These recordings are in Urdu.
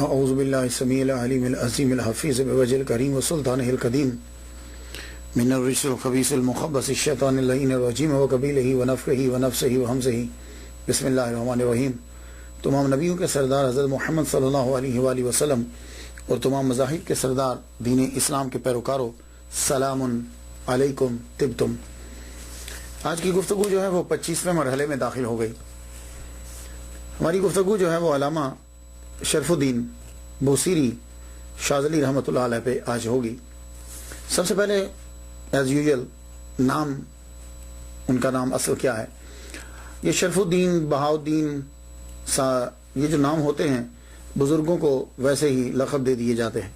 اعوذ باللہ السمیع العلیم العظیم الحفیظ بوجہ الکریم وسلطانہ القدیم من الرجس الخبیث المخبث الشیطان اللعین الرجیم وقبیلہ ونفخہ ونفسہ وہمزہ بسم اللہ الرحمن الرحیم۔ تمام نبیوں کے سردار حضرت محمد صلی اللہ علیہ وآلہ وسلم اور تمام مذاہب کے سردار دین اسلام کے پیروکاروں، سلام علیکم طبتم۔ آج کی گفتگو جو ہے وہ 25ویں مرحلے میں داخل ہو گئی۔ ہماری گفتگو جو ہے وہ علامہ شرف الدین بوصیری شاذلی رحمۃ اللہ علیہ پہ آج ہوگی۔ سب سے پہلے ایز یوزول نام، ان کا نام اصل کیا ہے؟ یہ شرف الدین، بہاؤالدین، یہ جو نام ہوتے ہیں بزرگوں کو ویسے ہی لقب دے دیے جاتے ہیں۔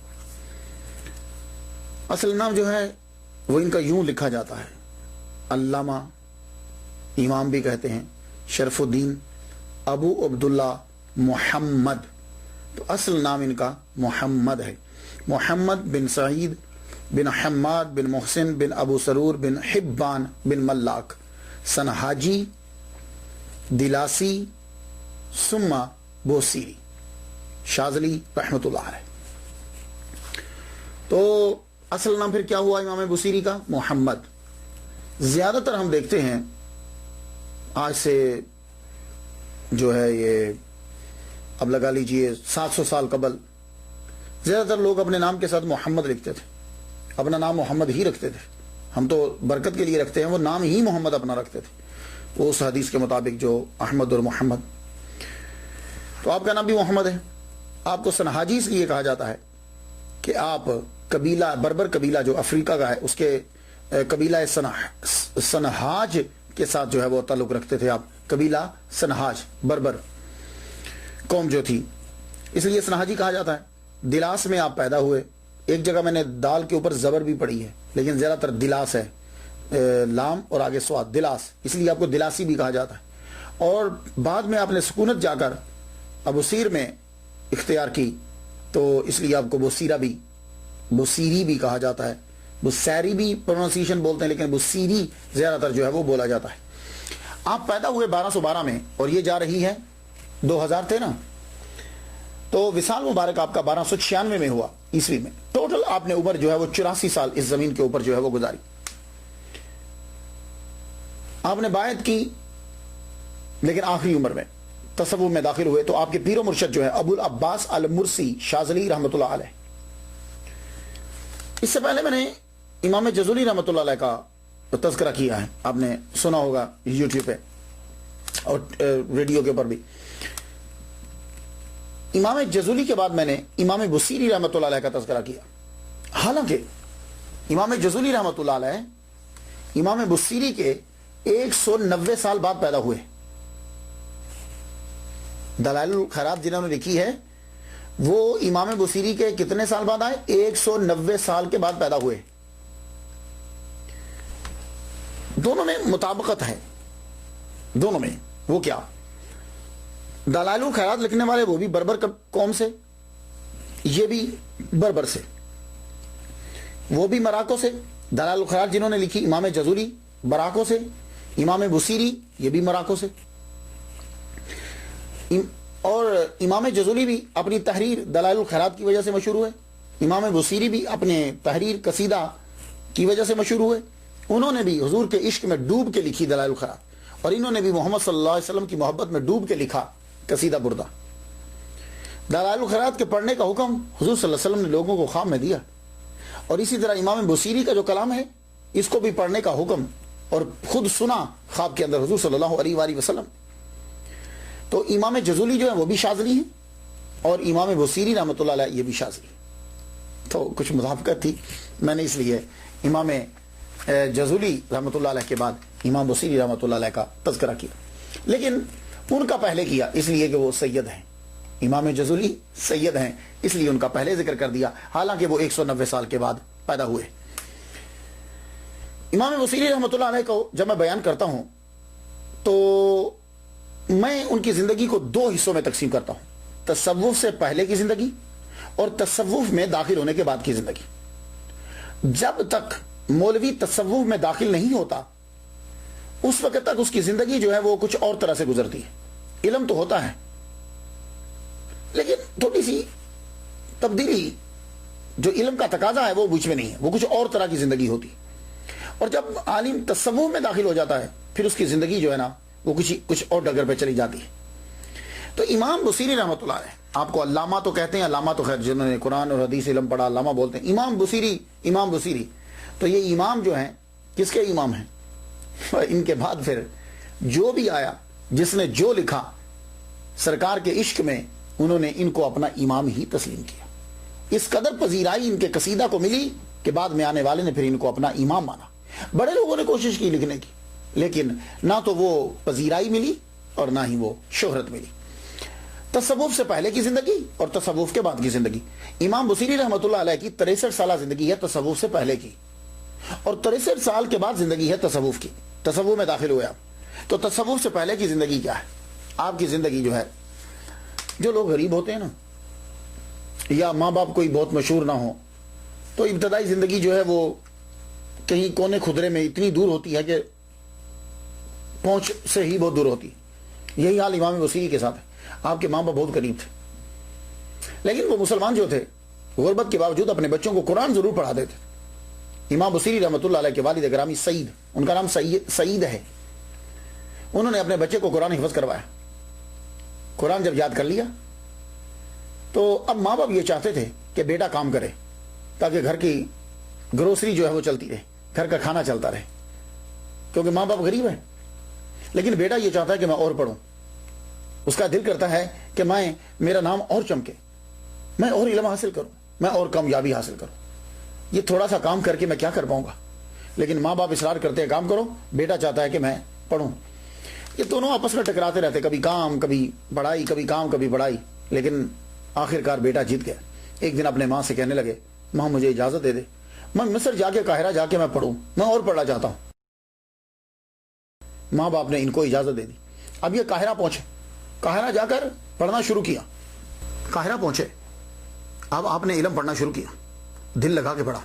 اصل نام جو ہے وہ ان کا یوں لکھا جاتا ہے، علامہ، امام بھی کہتے ہیں، شرف الدین ابو عبداللہ محمد۔ تو اصل نام ان کا محمد ہے، محمد بن سعید بن حماد بن محسن بن ابو سرور بن حبان بن ملاک سنہاجی دلاسی ثم بوصیری شاذلی رحمۃ اللہ علیہ۔ تو اصل نام پھر کیا ہوا امام بوصیری کا؟ محمد۔ زیادہ تر ہم دیکھتے ہیں آج سے جو ہے یہ اب لگا لیجئے 700 سال قبل، زیادہ تر لوگ اپنے نام کے ساتھ محمد لکھتے تھے، اپنا نام محمد ہی رکھتے تھے۔ ہم تو برکت کے لیے رکھتے ہیں، وہ نام ہی محمد اپنا رکھتے تھے، وہ اس حدیث کے مطابق جو احمد اور محمد۔ تو آپ کا نام بھی محمد ہے۔ آپ کو سنہاجی اس لیے کہا جاتا ہے کہ آپ قبیلہ بربر قبیلہ جو افریقہ کا ہے اس کے قبیلہ سنہاج کے ساتھ جو ہے وہ تعلق رکھتے تھے۔ آپ قبیلہ سنہاج بربر قوم جو تھی، اس لیے سنہاجی کہا جاتا ہے۔ دلاس میں آپ پیدا ہوئے، ایک جگہ میں نے دال کے اوپر زبر بھی پڑھی ہے لیکن زیادہ تر دلاس ہے، لام اور آگے سواد، دلاس، اس لیے آپ کو دلاسی بھی کہا جاتا ہے۔ اور بعد میں آپ نے سکونت جا کر ابوسیر میں اختیار کی تو اس لیے آپ کو بوصیری بھی کہا جاتا ہے، بوسیری بھی پروننسیشن بولتے ہیں لیکن بوصیری زیادہ تر جو ہے وہ بولا جاتا ہے۔ آپ پیدا ہوئے 1212 میں اور یہ جا رہی ہے 2000 تھے نا، تو وصال مبارک آپ کا 1296 میں ہوا عیسوی میں۔ ٹوٹل آپ نے عمر جو ہے وہ 84 سال اس زمین کے اوپر جو ہے وہ گزاری۔ آپ نے بیعت کی لیکن آخری عمر میں تصوف میں داخل ہوئے تو آپ کے پیر و مرشد جو ہے ابو العباس المرسی شاذلی رحمۃ اللہ علیہ۔ اس سے پہلے میں نے امام جزولی رحمۃ اللہ علیہ کا تذکرہ کیا ہے، آپ نے سنا ہوگا یوٹیوب پہ اور ریڈیو کے اوپر بھی۔ امام جزولی کے بعد میں نے امام بوصیری رحمۃ اللہ علیہ کا تذکرہ کیا، حالانکہ امام جزولی رحمۃ اللہ علیہ امام بوصیری کے 190 سال بعد پیدا ہوئے۔ دلائل الخیرات جنہوں نے لکھی ہے وہ امام بوصیری کے کتنے سال بعد آئے؟ 190 سال کے بعد پیدا ہوئے۔ دونوں میں مطابقت ہے، دونوں میں۔ وہ کیا؟ دلائل الخیرات لکھنے والے وہ بھی بربر قوم سے، یہ بھی بربر سے، وہ بھی مراکو سے۔ دلائل الخیرات جنہوں نے لکھی امام جزولی مراکو سے، امام بوصیری یہ بھی مراکو سے۔ اور امام جزولی بھی اپنی تحریر دلائل الخیرات کی وجہ سے مشہور ہوئے، امام بوصیری بھی اپنے تحریر قصیدہ کی وجہ سے مشہور ہوئے۔ انہوں نے بھی حضور کے عشق میں ڈوب کے لکھی دلائل الخیرات، اور انہوں نے بھی محمد صلی اللہ علیہ وسلم کی محبت میں ڈوب کے لکھا قصیدہ بردہ۔ دلائل الخیرات کے پڑھنے کا حکم حضور صلی اللہ علیہ وسلم نے لوگوں کو خواب میں دیا، اور اسی طرح امام بوصیری کا جو کلام ہے اس کو بھی پڑھنے کا حکم اور خود سنا خواب کے اندر حضور صلی اللہ علیہ وآلہ وسلم۔ تو امام جزولی جو ہے وہ بھی شاذلی ہیں اور امام بوصیری رحمۃ اللہ علیہ یہ بھی شاذلی۔ تو کچھ مطابقت تھی، میں نے اس لیے امام جزولی رحمۃ اللہ علیہ کے بعد امام بوصیری رحمۃ اللہ علیہ کا تذکرہ کیا، لیکن ان کا پہلے کیا اس لیے کہ وہ سید ہیں۔ امام جزولی سید ہیں اس لیے ان کا پہلے ذکر کر دیا، حالانکہ وہ 190 سال کے بعد پیدا ہوئے۔ امام بوصیری رحمۃ اللہ علیہ کو جب میں بیان کرتا ہوں تو میں ان کی زندگی کو 2 حصوں میں تقسیم کرتا ہوں، تصوف سے پہلے کی زندگی اور تصوف میں داخل ہونے کے بعد کی زندگی۔ جب تک مولوی تصوف میں داخل نہیں ہوتا اس وقت تک اس کی زندگی جو ہے وہ کچھ اور طرح سے گزرتی ہے۔ علم تو ہوتا ہے لیکن تھوڑی سی تبدیلی جو علم کا تقاضا ہے وہ مجھ میں نہیں ہے، وہ کچھ اور طرح کی زندگی ہوتی. اور جب عالم تصوف میں داخل ہو جاتا ہے پھر اس کی زندگی جو ہے نا وہ کچھ اور ڈگر پہ چلی جاتی ہے. تو امام بصیری رحمۃ اللہ علیہ، آپ کو علامہ تو کہتے ہیں، علامہ تو خیر جنہوں نے قرآن اور حدیث علم پڑھا علامہ بولتے ہیں. امام بصیری تو یہ امام جو ہیں کس کے امام ہیں؟ ان کے بعد پھر جو بھی آیا جس نے جو لکھا سرکار کے عشق میں انہوں نے ان کو اپنا امام ہی تسلیم کیا. اس قدر پذیرائی ان کے قصیدہ کو ملی کہ بعد میں آنے والے نے پھر ان کو اپنا امام مانا. بڑے لوگوں نے کوشش کی لکھنے کی لیکن نہ تو وہ پذیرائی ملی اور نہ ہی وہ شہرت ملی. تصوف سے پہلے کی زندگی اور تصوف کے بعد کی زندگی. امام بصیری رحمۃ اللہ علیہ کی 63 سالہ زندگی ہے تصوف سے پہلے کی، اور 63 سال کے بعد زندگی ہے تصوف کی. تصوف میں داخل ہوئے آپ تو تصوف سے پہلے کی زندگی کیا ہے؟ آپ کی زندگی جو ہے، جو لوگ غریب ہوتے ہیں نا یا ماں باپ کوئی بہت مشہور نہ ہو تو ابتدائی زندگی جو ہے وہ کہیں کونے خدرے میں اتنی دور ہوتی ہے کہ پہنچ سے ہی بہت دور ہوتی. یہی حال امام بصیری کے ساتھ ہے. آپ کے ماں باپ بہت قریب تھے لیکن وہ مسلمان جو تھے غربت کے باوجود اپنے بچوں کو قرآن ضرور پڑھاتے تھے. امام بصیری رحمۃ اللہ علیہ کے والد گرامی سعید، ان کا نام سعید ہے، انہوں نے اپنے بچے کو قرآن حفظ کروایا. قرآن جب یاد کر لیا تو اب ماں باپ یہ چاہتے تھے کہ بیٹا کام کرے تاکہ گھر کی گروسری جو ہے وہ چلتی رہے، گھر کا کھانا چلتا رہے، کیونکہ ماں باپ غریب ہیں. لیکن بیٹا یہ چاہتا ہے کہ میں اور پڑھوں، اس کا دل کرتا ہے کہ میرا نام اور چمکے، میں اور علم حاصل کروں، میں اور کامیابی حاصل کروں. یہ تھوڑا سا کام کر کے میں کیا کر پاؤں گا؟ لیکن ماں باپ اصرار کرتے ہیں کام کرو، بیٹا چاہتا ہے کہ میں پڑھوں. یہ دونوں آپس میں ٹکراتے رہتے، کبھی کام کبھی پڑھائی، کبھی کام کبھی پڑھائی. لیکن آخرکار بیٹا جیت گیا. ایک دن اپنے ماں سے کہنے لگے، ماں مجھے اجازت دے دے، میں مصر جا کے قاہرہ جا کے میں پڑھوں، میں اور پڑھنا چاہتا ہوں. ماں باپ نے ان کو اجازت دے دی. اب یہ قاہرہ پہنچے، قاہرہ جا کر پڑھنا شروع کیا. قاہرہ پہنچے، اب آپ نے علم پڑھنا شروع کیا، دل لگا کے پڑھا.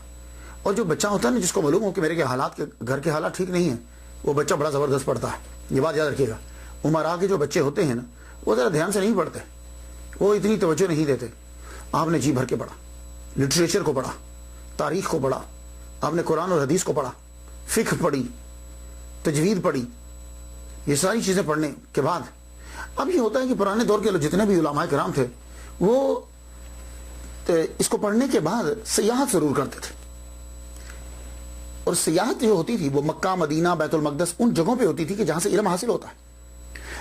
اور جو بچہ ہوتا ہے نا جس کو معلوم ہو کہ میرے گھر کے حالات ٹھیک نہیں ہیں، وہ بچہ بڑا زبردست پڑھتا ہے. یہ بات یاد رکھیے گا. عمرا کے جو بچے ہوتے ہیں نا وہ ذرا دھیان سے نہیں پڑھتے، وہ اتنی توجہ نہیں دیتے. آپ نے جی بھر کے پڑھا، لٹریچر کو پڑھا، تاریخ کو پڑھا، آپ نے قرآن اور حدیث کو پڑھا، فقہ پڑھی، تجوید پڑھی. یہ ساری چیزیں پڑھنے کے بعد اب یہ ہوتا ہے کہ پرانے دور کے جتنے بھی علماء کرام تھے وہ اس کو پڑھنے کے بعد سیاحت ضرور کرتے تھے. اور سیاحت جو ہوتی تھی وہ مکہ، مدینہ، بیت المقدس ان جگہوں پہ ہوتی تھی کہ جہاں سے علم حاصل ہوتا ہے.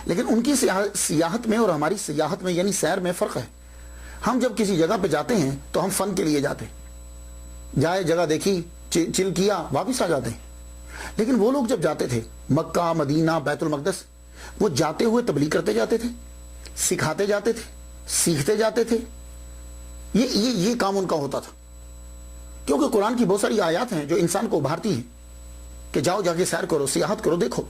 لیکن ان کی سیاحت میں اور ہماری سیاحت میں یعنی سیر میں فرق ہے. ہم جب کسی جگہ پہ جاتے ہیں تو ہم فن کے لیے جاتے ہیں، جائے جگہ دیکھی، چل کیا، واپس آ جاتے ہیں. لیکن وہ لوگ جب جاتے تھے مکہ، مدینہ، بیت المقدس، وہ جاتے ہوئے تبلیغ کرتے جاتے تھے، سکھاتے جاتے تھے، سیکھتے جاتے تھے. یہ کام ان کا ہوتا تھا. کیونکہ قرآن کی بہت ساری آیات ہیں جو انسان کو ابھارتی ہیں کہ جاؤ جا کے سیر کرو، سیاحت کرو، دیکھو.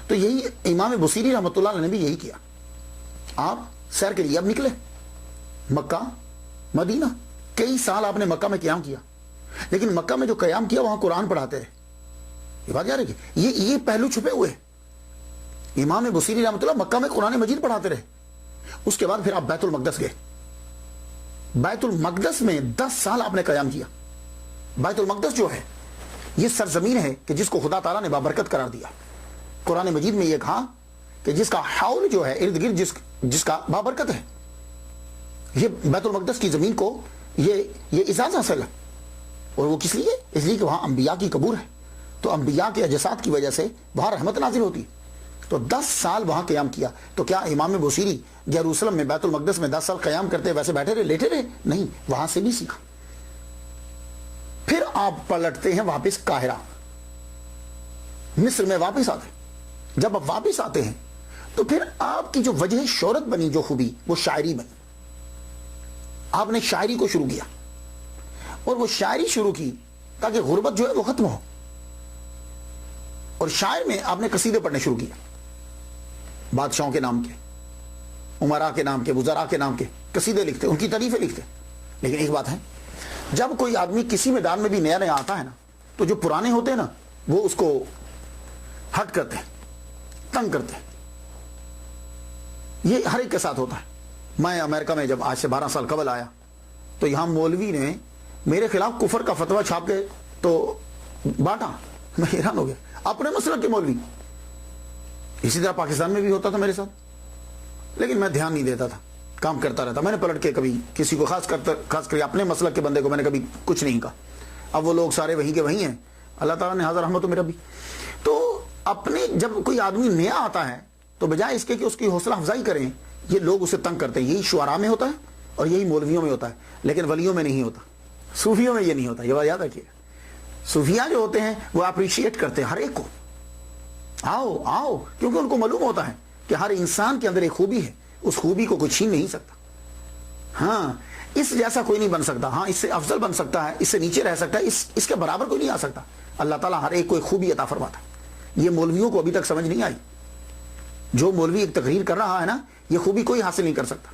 تو یہی امام بصیری رحمۃ اللہ علیہ نے بھی یہی کیا. آپ سیر کے لیے اب نکلے مکہ، مدینہ. کئی سال آپ نے مکہ میں قیام کیا، لیکن مکہ میں جو قیام کیا وہاں قرآن پڑھاتے رہے. یہ بات یاد رکھیے، یہ پہلو چھپے ہوئے. امام بصیری رحمۃ اللہ مکہ میں قرآن مجید پڑھاتے رہے. اس کے بعد پھر آپ بیت المقدس گئے. بیت المقدس میں 10 سال آپ نے قیام کیا. بیت المقدس جو ہے یہ سرزمین ہے کہ جس کو خدا تعالیٰ نے بابرکت قرار دیا. قرآن مجید میں یہ کہا کہ جس کا حول جو ہے ارد گرد جس کا بابرکت ہے، یہ بیت المقدس کی زمین کو یہ اعزاز حاصل ہے. اور وہ کس لیے؟ اس لیے کہ وہاں انبیاء کی قبور ہے، تو انبیاء کے اجساد کی وجہ سے وہاں رحمت نازل ہوتی. تو 10 سال وہاں قیام کیا. تو کیا امام بصیری یروشلم میں بیت المقدس میں 10 سال قیام کرتے ویسے بیٹھے رہے، لیٹے رہے؟ نہیں، وہاں سے بھی سیکھا. پھر آپ پلٹتے ہیں واپس قاہرہ، مصر میں واپس آتے ہیں. جب آپ واپس آتے ہیں تو پھر آپ کی جو وجہ شہرت بنی، جو خوبی، وہ شاعری بنی. آپ نے شاعری کو شروع کیا اور وہ شاعری شروع کی تاکہ غربت جو ہے وہ ختم ہو. اور شاعر میں آپ نے قصیدے پڑھنے شروع کیا، بادشاہوں کے نام کے، عمراء کے نام کے، وزراء کے نام کے قصیدے لکھتے، ان کی تعریفیں لکھتے. لیکن ایک بات ہے، جب کوئی آدمی کسی میدان میں بھی نیا نیا آتا ہے نا تو جو پرانے ہوتے ہیں نا وہ اس کو ہٹ کرتے ہیں، تنگ کرتے ہیں. یہ ہر ایک کے ساتھ ہوتا ہے. میں امریکہ میں جب آج سے 12 سال قبل آیا تو یہاں مولوی نے میرے خلاف کفر کا فتویٰ چھاپ کے تو بانٹا. میں حیران ہو گیا. اپنے مسلک کے مولوی. اسی طرح پاکستان میں بھی ہوتا تھا میرے ساتھ, لیکن میں دھیان نہیں دیتا تھا, کام کرتا رہتا. میں نے پلٹ کے کبھی کسی کو خاص کر اپنے مسلک کے بندے کو میں نے کبھی کچھ نہیں کہا. اب وہ لوگ سارے وہیں کے وہیں ہیں, اللہ تعالیٰ نے حاضر رحمت میرا بھی. تو اپنے جب کوئی آدمی نیا آتا ہے تو بجائے اس کے کہ اس کی حوصلہ افزائی کریں, یہ لوگ اسے تنگ کرتے ہیں. یہی شعراء میں ہوتا ہے اور یہی مولویوں میں ہوتا ہے, لیکن ولیوں میں نہیں ہوتا, صوفیوں میں یہ نہیں ہوتا. یہ بات یاد رکھیے. صوفیاء جو ہوتے ہیں وہ اپریشیٹ کرتے ہیں ہر ایک کو, آؤ آؤ, کیونکہ ان کو معلوم ہوتا ہے کہ ہر انسان کے اندر ایک خوبی ہے, اس خوبی کو کوئی چھین نہیں سکتا. ہاں, اس جیسا کوئی نہیں بن سکتا, ہاں اس سے افضل بن سکتا ہے, اس سے نیچے رہ سکتا ہے, اس کے برابر کوئی نہیں آ سکتا. اللہ تعالیٰ ہر ایک کو ایک خوبی عطا فرماتا ہے. یہ مولویوں کو ابھی تک سمجھ نہیں آئی. جو مولوی ایک تقریر کر رہا ہے نا, یہ خوبی کوئی حاصل نہیں کر سکتا.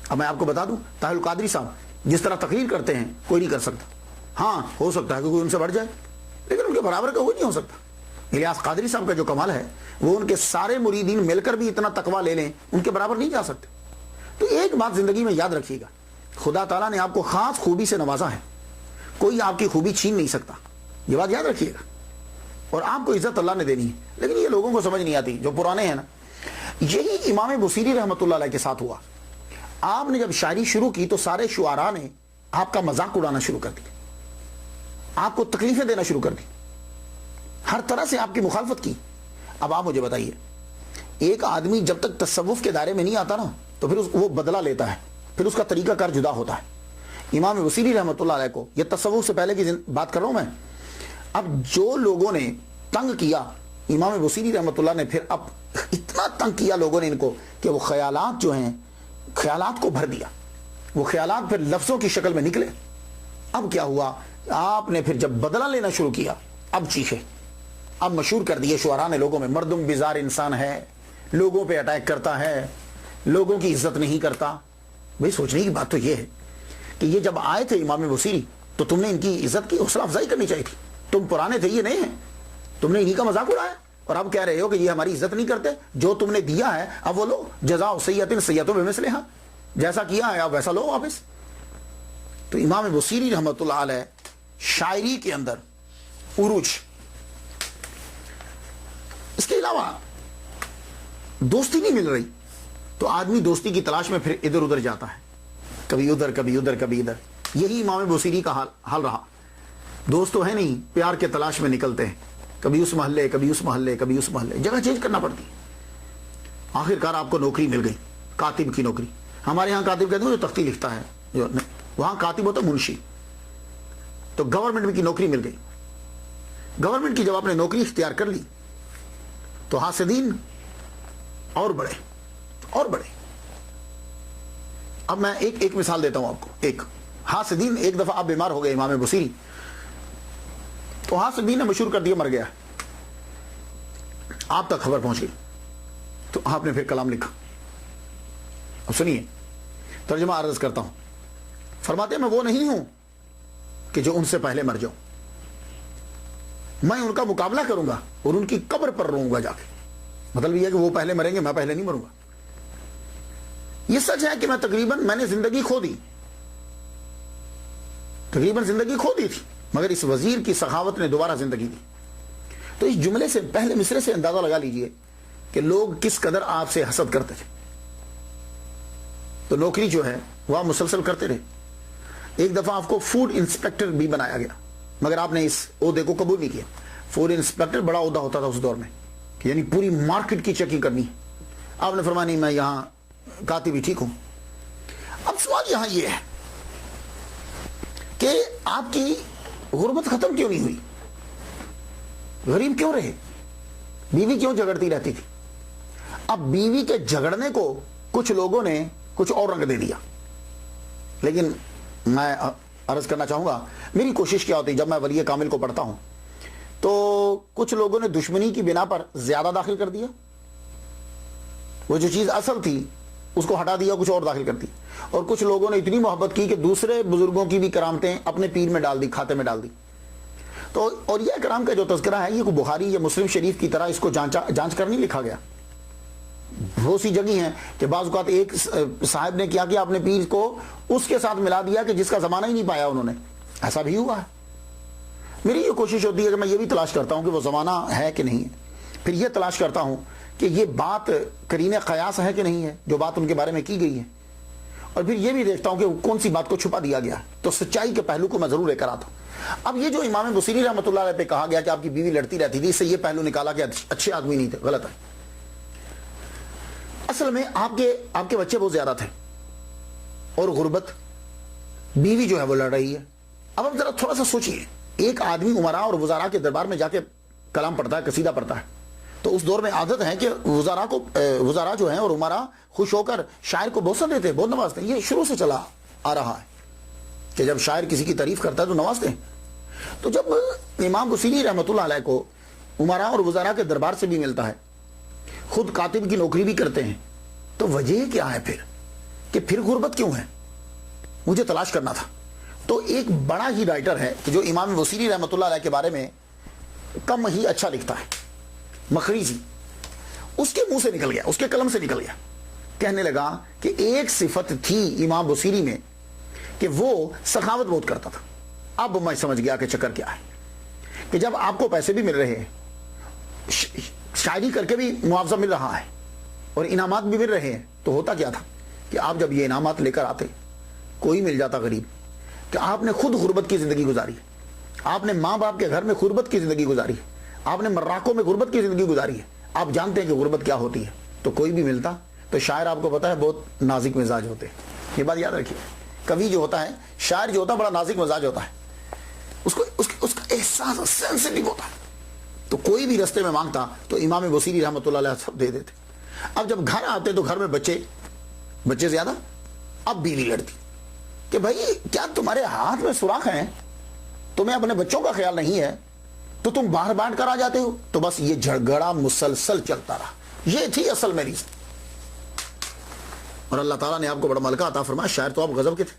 اب میں آپ کو بتا دوں, طاہر القادری صاحب جس طرح تقریر کرتے ہیں کوئی نہیں کر سکتا. ہاں ہو سکتا ہے کہ کوئی ان سے بڑھ جائے, لیکن ان کے برابر کا کوئی نہیں ہو سکتا. الیاس قادری صاحب کا جو کمال ہے وہ ان کے سارے مریدین مل کر بھی اتنا تقویٰ لے لیں, ان کے برابر نہیں جا سکتے. تو ایک بات زندگی میں یاد رکھیے گا, خدا تعالیٰ نے آپ کو خاص خوبی سے نوازا ہے, کوئی آپ کی خوبی چھین نہیں سکتا. یہ بات یاد رکھیے گا. اور آپ کو عزت اللہ نے دینی ہے, لیکن یہ لوگوں کو سمجھ نہیں آتی جو پرانے ہیں نا. یہی امام بصیری رحمۃ اللہ علیہ کے ساتھ ہوا. آپ نے جب شاعری شروع کی تو سارے شعراء نے آپ کا مذاق اڑانا شروع کر دیا, آپ کو تکلیفیں دینا شروع کر دی, ہر طرح سے آپ کی مخالفت کی. اب آپ مجھے بتائیے, ایک آدمی جب تک تصوف کے دائرے میں نہیں آتا نا تو پھر وہ بدلہ لیتا ہے, پھر اس کا طریقہ کار جدا ہوتا ہے. امام بصیری رحمۃ اللہ علیہ کو, یہ تصوف سے پہلے کی بات کر رہا ہوں میں, اب جو لوگوں نے تنگ کیا امام بصیری رحمۃ اللہ نے, پھر اب اتنا تنگ کیا لوگوں نے ان کو کہ وہ خیالات جو ہیں, خیالات کو بھر دیا. وہ خیالات پھر لفظوں کی شکل میں نکلے. اب کیا ہوا, آپ نے پھر جب بدلہ لینا شروع کیا, اب چیخے, اب مشہور کر دیے شعراء نے لوگوں میں, مردم بیزار انسان ہے, لوگوں پہ اٹیک کرتا ہے, لوگوں کی عزت نہیں کرتا. بھئی سوچنے کی بات تو یہ ہے کہ یہ جب آئے تھے امام بصیری تو تم نے ان کی عزت کی حوصلہ افزائی کرنی چاہیے تھی. تم پرانے تھے, یہ نہیں ہیں, تم نے انہی کا مذاق اڑایا اور اب کہہ رہے ہو کہ یہ ہماری عزت نہیں کرتے. جو تم نے دیا ہے اب وہ لو, جزاء سیئۃ سیئۃ بمثلھا, جیسا کیا ہے اب ویسا لو واپس. تو امام بصیری رحمۃ اللہ علیہ شاعری کے اندر عروج. اس کے علاوہ دوستی نہیں مل رہی تو آدمی دوستی کی تلاش میں پھر ادھر ادھر جاتا ہے, کبھی ادھر کبھی ادھر کبھی ادھر. یہی امام بصیری کا حال رہا. دوست تو ہے نہیں, پیار کے تلاش میں نکلتے ہیں, کبھی اس محلے کبھی اس محلے کبھی اس محلے, جگہ چینج کرنا پڑتی ہے. آخر کار آپ کو نوکری مل گئی, کاتب کی نوکری. ہمارے ہاں کاتب کہتے ہیں جو تختی لکھتا ہے, جو وہاں کاتب ہوتا منشی. تو گورنمنٹ کی نوکری مل گئی. گورنمنٹ کی جب آپ نے نوکری اختیار کر لی تو حاسدین اور بڑے اور بڑے. اب میں ایک مثال دیتا ہوں آپ کو. ایک حاسدین, ایک دفعہ آپ بیمار ہو گئے امام بصیری, تو حاسدین نے مشہور کر دیا مر گیا, آپ تک خبر پہنچ گئی, تو آپ نے پھر کلام لکھا. اب سنیے, ترجمہ عرض کرتا ہوں. فرماتے ہیں میں وہ نہیں ہوں کہ جو ان سے پہلے مر جاؤں, میں ان کا مقابلہ کروں گا اور ان کی قبر پر روؤں گا جا کے. مطلب یہ ہے کہ وہ پہلے مریں گے, میں پہلے نہیں مروں گا. یہ سچ ہے کہ میں نے زندگی کھو دی, تقریباً زندگی کھو دی تھی, مگر اس وزیر کی سخاوت نے دوبارہ زندگی دی. تو اس جملے سے پہلے مصرے سے اندازہ لگا لیجئے کہ لوگ کس قدر آپ سے حسد کرتے تھے. تو نوکری جو ہے وہ آپ مسلسل کرتے رہے. ایک دفعہ آپ کو فوڈ انسپیکٹر بھی بنایا گیا, مگر آپ نے اس عہدے کو قبول نہیں کیا. فوڈ انسپیکٹر بڑا عہدہ ہوتا تھا اس دور میں, کہ یعنی پوری مارکیٹ کی چیکنگ کرنی. آپ نے فرمایا نہیں, میں یہاں کاتب ہی ٹھیک ہوں. اب سوال یہاں یہ ہے کہ آپ کی غربت ختم کیوں نہیں ہوئی, غریب کیوں رہے, بیوی کیوں جھگڑتی رہتی تھی. اب بیوی کے جھگڑنے کو کچھ لوگوں نے کچھ اور رنگ دے دیا. لیکن میں عرض کرنا چاہوں گا, میری کوشش کیا ہوتی جب میں ولی کامل کو پڑھتا ہوں تو کچھ لوگوں نے دشمنی کی بنا پر زیادہ داخل کر دیا, وہ جو چیز اصل تھی اس کو ہٹا دیا, کچھ اور داخل کر دی. اور کچھ لوگوں نے اتنی محبت کی کہ دوسرے بزرگوں کی بھی کرامتیں اپنے پیر میں ڈال دی, کھاتے میں ڈال دی. تو اور یہ کرام کا جو تذکرہ ہے یہ کوئی بخاری یا مسلم شریف کی طرح اس کو جانچ کر نہیں لکھا گیا. وہ سی جگہ ہیں کہ بعض اوقات ایک صاحب نے کیا اپنے پیر کو اس کے ساتھ ملا دیا کہ جس کا زمانہ ہی نہیں پایا انہوں نے. ایسا بھی ہوا ہے. میری یہ کوشش ہوتی ہے کہ میں یہ بھی تلاش کرتا ہوں کہ وہ زمانہ ہے کہ نہیں ہے, پھر یہ تلاش کرتا ہوں کہ یہ بات قرین قیاس ہے کہ نہیں ہے جو بات ان کے بارے میں کی گئی ہے, اور پھر یہ بھی دیکھتا ہوں کہ کون سی بات کو چھپا دیا گیا. تو سچائی کے پہلو کو میں ضرور لے کر آتا ہوں. اب یہ جو امام بصیری رحمۃ اللہ علیہ پہ کہا گیا کہ آپ کی بیوی لڑتی رہتی تھی, اس سے یہ پہلو نکالا کہ اچھے آدمی نہیں تھے, غلط ہے. اصل میں آپ کے بچے بہت زیادہ تھے اور غربت, بیوی جو ہے وہ لڑ رہی ہے. اب آپ ذرا تھوڑا سا سوچئے, ایک آدمی امراء اور وزراء کے دربار میں جا کے کلام پڑھتا ہے, قصیدہ پڑھتا ہے, تو اس دور میں عادت ہے کہ وزراء جو ہیں اور امراء خوش ہو کر شاعر کو بوسہ دیتے ہیں, بہت نوازتے ہیں. یہ شروع سے چلا آ رہا ہے کہ جب شاعر کسی کی تعریف کرتا ہے تو نوازتے ہیں. تو جب امام بصیری رحمۃ اللہ علیہ کو امراء اور وزراء کے دربار سے بھی ملتا ہے, خود کاتب کی نوکری بھی کرتے ہیں, تو وجہ کیا ہے کہ پھر غربت کیوں ہے؟ مجھے تلاش کرنا تھا. تو ایک بڑا ہی رائٹر ہے کہ جو امام بصیری رحمۃ اللہ علیہ کے بارے میں کم ہی اچھا لکھتا ہے, مخریزی, اس کے منہ سے نکل گیا, اس کے قلم سے نکل گیا, کہنے لگا کہ ایک صفت تھی امام بصیری میں کہ وہ سخاوت بہت کرتا تھا. اب میں سمجھ گیا کہ چکر کیا ہے, کہ جب آپ کو پیسے بھی مل رہے ہیں, شاعری کر کے بھی معاوضہ مل رہا ہے اور انعامات بھی مل رہے ہیں, تو ہوتا کیا تھا کہ آپ جب یہ انعامات لے کر آتے, کوئی مل جاتا غریب, کہ آپ نے خود غربت کی زندگی گزاری, آپ نے ماں باپ کے گھر میں غربت کی زندگی گزاری, آپ نے مراکوں میں غربت کی زندگی گزاری ہے, آپ جانتے ہیں کہ غربت کیا ہوتی ہے, تو کوئی بھی ملتا. تو شاعر آپ کو پتا ہے بہت نازک مزاج ہوتے ہیں, یہ بات یاد رکھیے. کوی جو ہوتا ہے, شاعر جو ہوتا ہے, بڑا نازک مزاج ہوتا ہے, اس کا احساس سینسٹیو ہوتا ہے. تو کوئی بھی رستے میں مانگتا تو امام بصیری رحمۃ اللہ علیہ سب دے دیتے. اب جب گھر آتے تو گھر میں بچے زیادہ, اب بیوی لڑتی کہ بھائی کیا تمہارے ہاتھ میں سوراخ ہیں, تمہیں اپنے بچوں کا خیال نہیں ہے, تو تم باہر بانٹ کر آ جاتے ہو. تو بس یہ جھگڑا مسلسل چلتا رہا. یہ تھی اصل میں ریزن. اور اللہ تعالیٰ نے آپ کو بڑا ملکہ عطا فرمایا. شاعر تو آپ غضب کے تھے,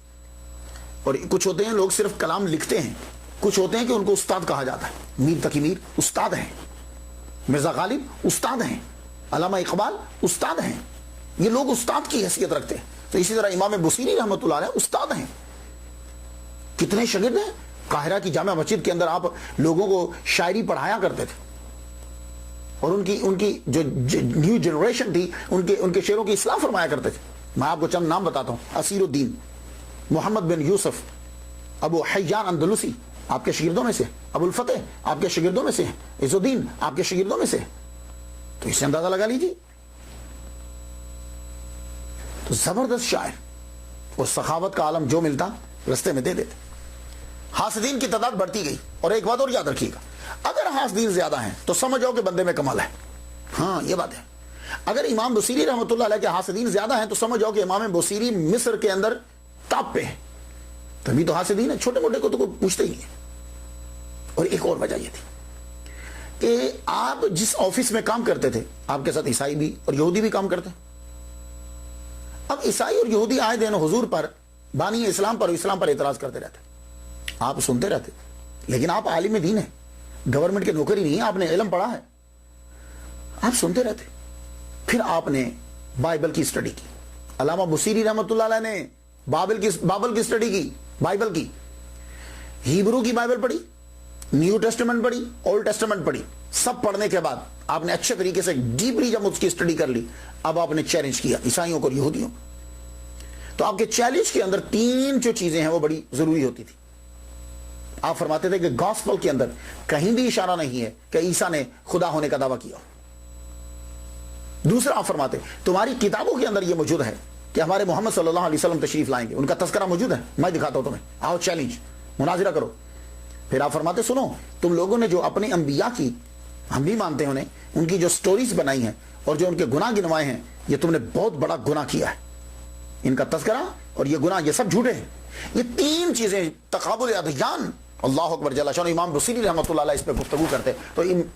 اور کچھ ہوتے ہیں لوگ صرف کلام لکھتے ہیں, کچھ ہوتے ہیں کہ ان کو استاد کہا جاتا ہے. میر تقی میر استاد ہیں, مرزا غالب استاد ہیں, علامہ اقبال استاد ہیں. یہ لوگ استاد کی حیثیت رکھتے ہیں. تو اسی طرح امام بصیری رحمۃ اللہ علیہ استاد ہیں. کتنے شاگرد ہیں. قاہرہ کی جامع مسجد کے اندر آپ لوگوں کو شاعری پڑھایا کرتے تھے, اور ان کی جو نیو جنریشن تھی ان کے شعروں کی اصلاح فرمایا کرتے تھے. میں آپ کو چند نام بتاتا ہوں. اسیر الدین, محمد بن یوسف, ابو حیان اندلسی آپ کے شاگردوں میں سے, ابو الفتح آپ کے شاگردوں میں سے, عز الدین آپ کے شاگردوں میں سے. تو اس سے اندازہ لگا لیجیے. تو زبردست شاعر, اور سخاوت کا عالم جو ملتا رستے میں دے دیتے. حاسدین کی تعداد بڑھتی گئی. اور ایک بات اور یاد رکھیے گا, اگر حاسدین زیادہ ہیں تو سمجھو کہ بندے میں کمال ہے. ہاں یہ بات ہے. اگر امام بصیری رحمۃ اللہ علیہ کے حاسدین زیادہ ہیں تو سمجھو کہ امام بصیری مصر کے اندر ٹاپ پہ ہے. تبھی تو حاسدین ہے, چھوٹے موٹے کو تو کوئی پوچھتے ہی نہیں. اور ایک اور وجہ یہ تھی کہ آپ جس آفس میں کام کرتے تھے, آپ کے ساتھ عیسائی بھی اور یہودی بھی کام کرتے. اب عیسائی اور یہودی آئے دن حضور پر, بانی اسلام پر, اسلام پر اعتراض کرتے رہتے. آپ سنتے رہتے, لیکن آپ عالم دین ہیں, گورنمنٹ کے نوکری نہیں ہے, آپ نے علم پڑھا ہے, آپ سنتے رہتے. پھر آپ نے بائبل کی اسٹڈی کی. علامہ بصیری رحمۃ اللہ علیہ نے بابل کی اسٹڈی کی, بائبل کی, ہیبرو کی بائبل پڑھی, نیو ٹیسٹمنٹ پڑھی, اولڈ ٹیسٹمنٹ پڑھی. سب پڑھنے کے بعد آپ نے اچھے طریقے سے ڈیپلی جب اس کی اسٹڈی کر لی, اب آپ نے چیلنج کیا عیسائیوں کو اور یہودیوں. تو آپ کے چیلنج کے اندر 3 جو چیزیں ہیں وہ بڑی ضروری ہوتی تھی. آپ فرماتے تھے کہ گاسپل کے اندر کہیں بھی اشارہ نہیں ہے کہ عیسیٰ نے خدا ہونے کا دعویٰ کیا. دوسرا آپ فرماتے تمہاری کتابوں کے اندر یہ موجود ہے کہ ہمارے محمد صلی اللہ علیہ وسلم تشریف لائیں گے, ان کا تذکرہ موجود ہے, میں دکھاتا ہوں تمہیں, آؤ چیلنج, مناظرہ کرو. پھر آپ فرماتے سنو, تم لوگوں نے جو اپنے انبیاء کی, ہم بھی مانتے ہیں انہیں, ان کی جو سٹوریز بنائی ہیں اور جو ان کے گناہ گنوائے ہیں, یہ تم نے بہت بڑا گناہ کیا ہے. ان کا تذکرہ اور یہ گناہ, یہ سب جھوٹے ہیں. یہ 3 چیزیں تقابل ادیان. اللہ اکبر جل شانہ. امام بصیری رحمۃ اللہ علیہ اس پہ گفتگو کرتے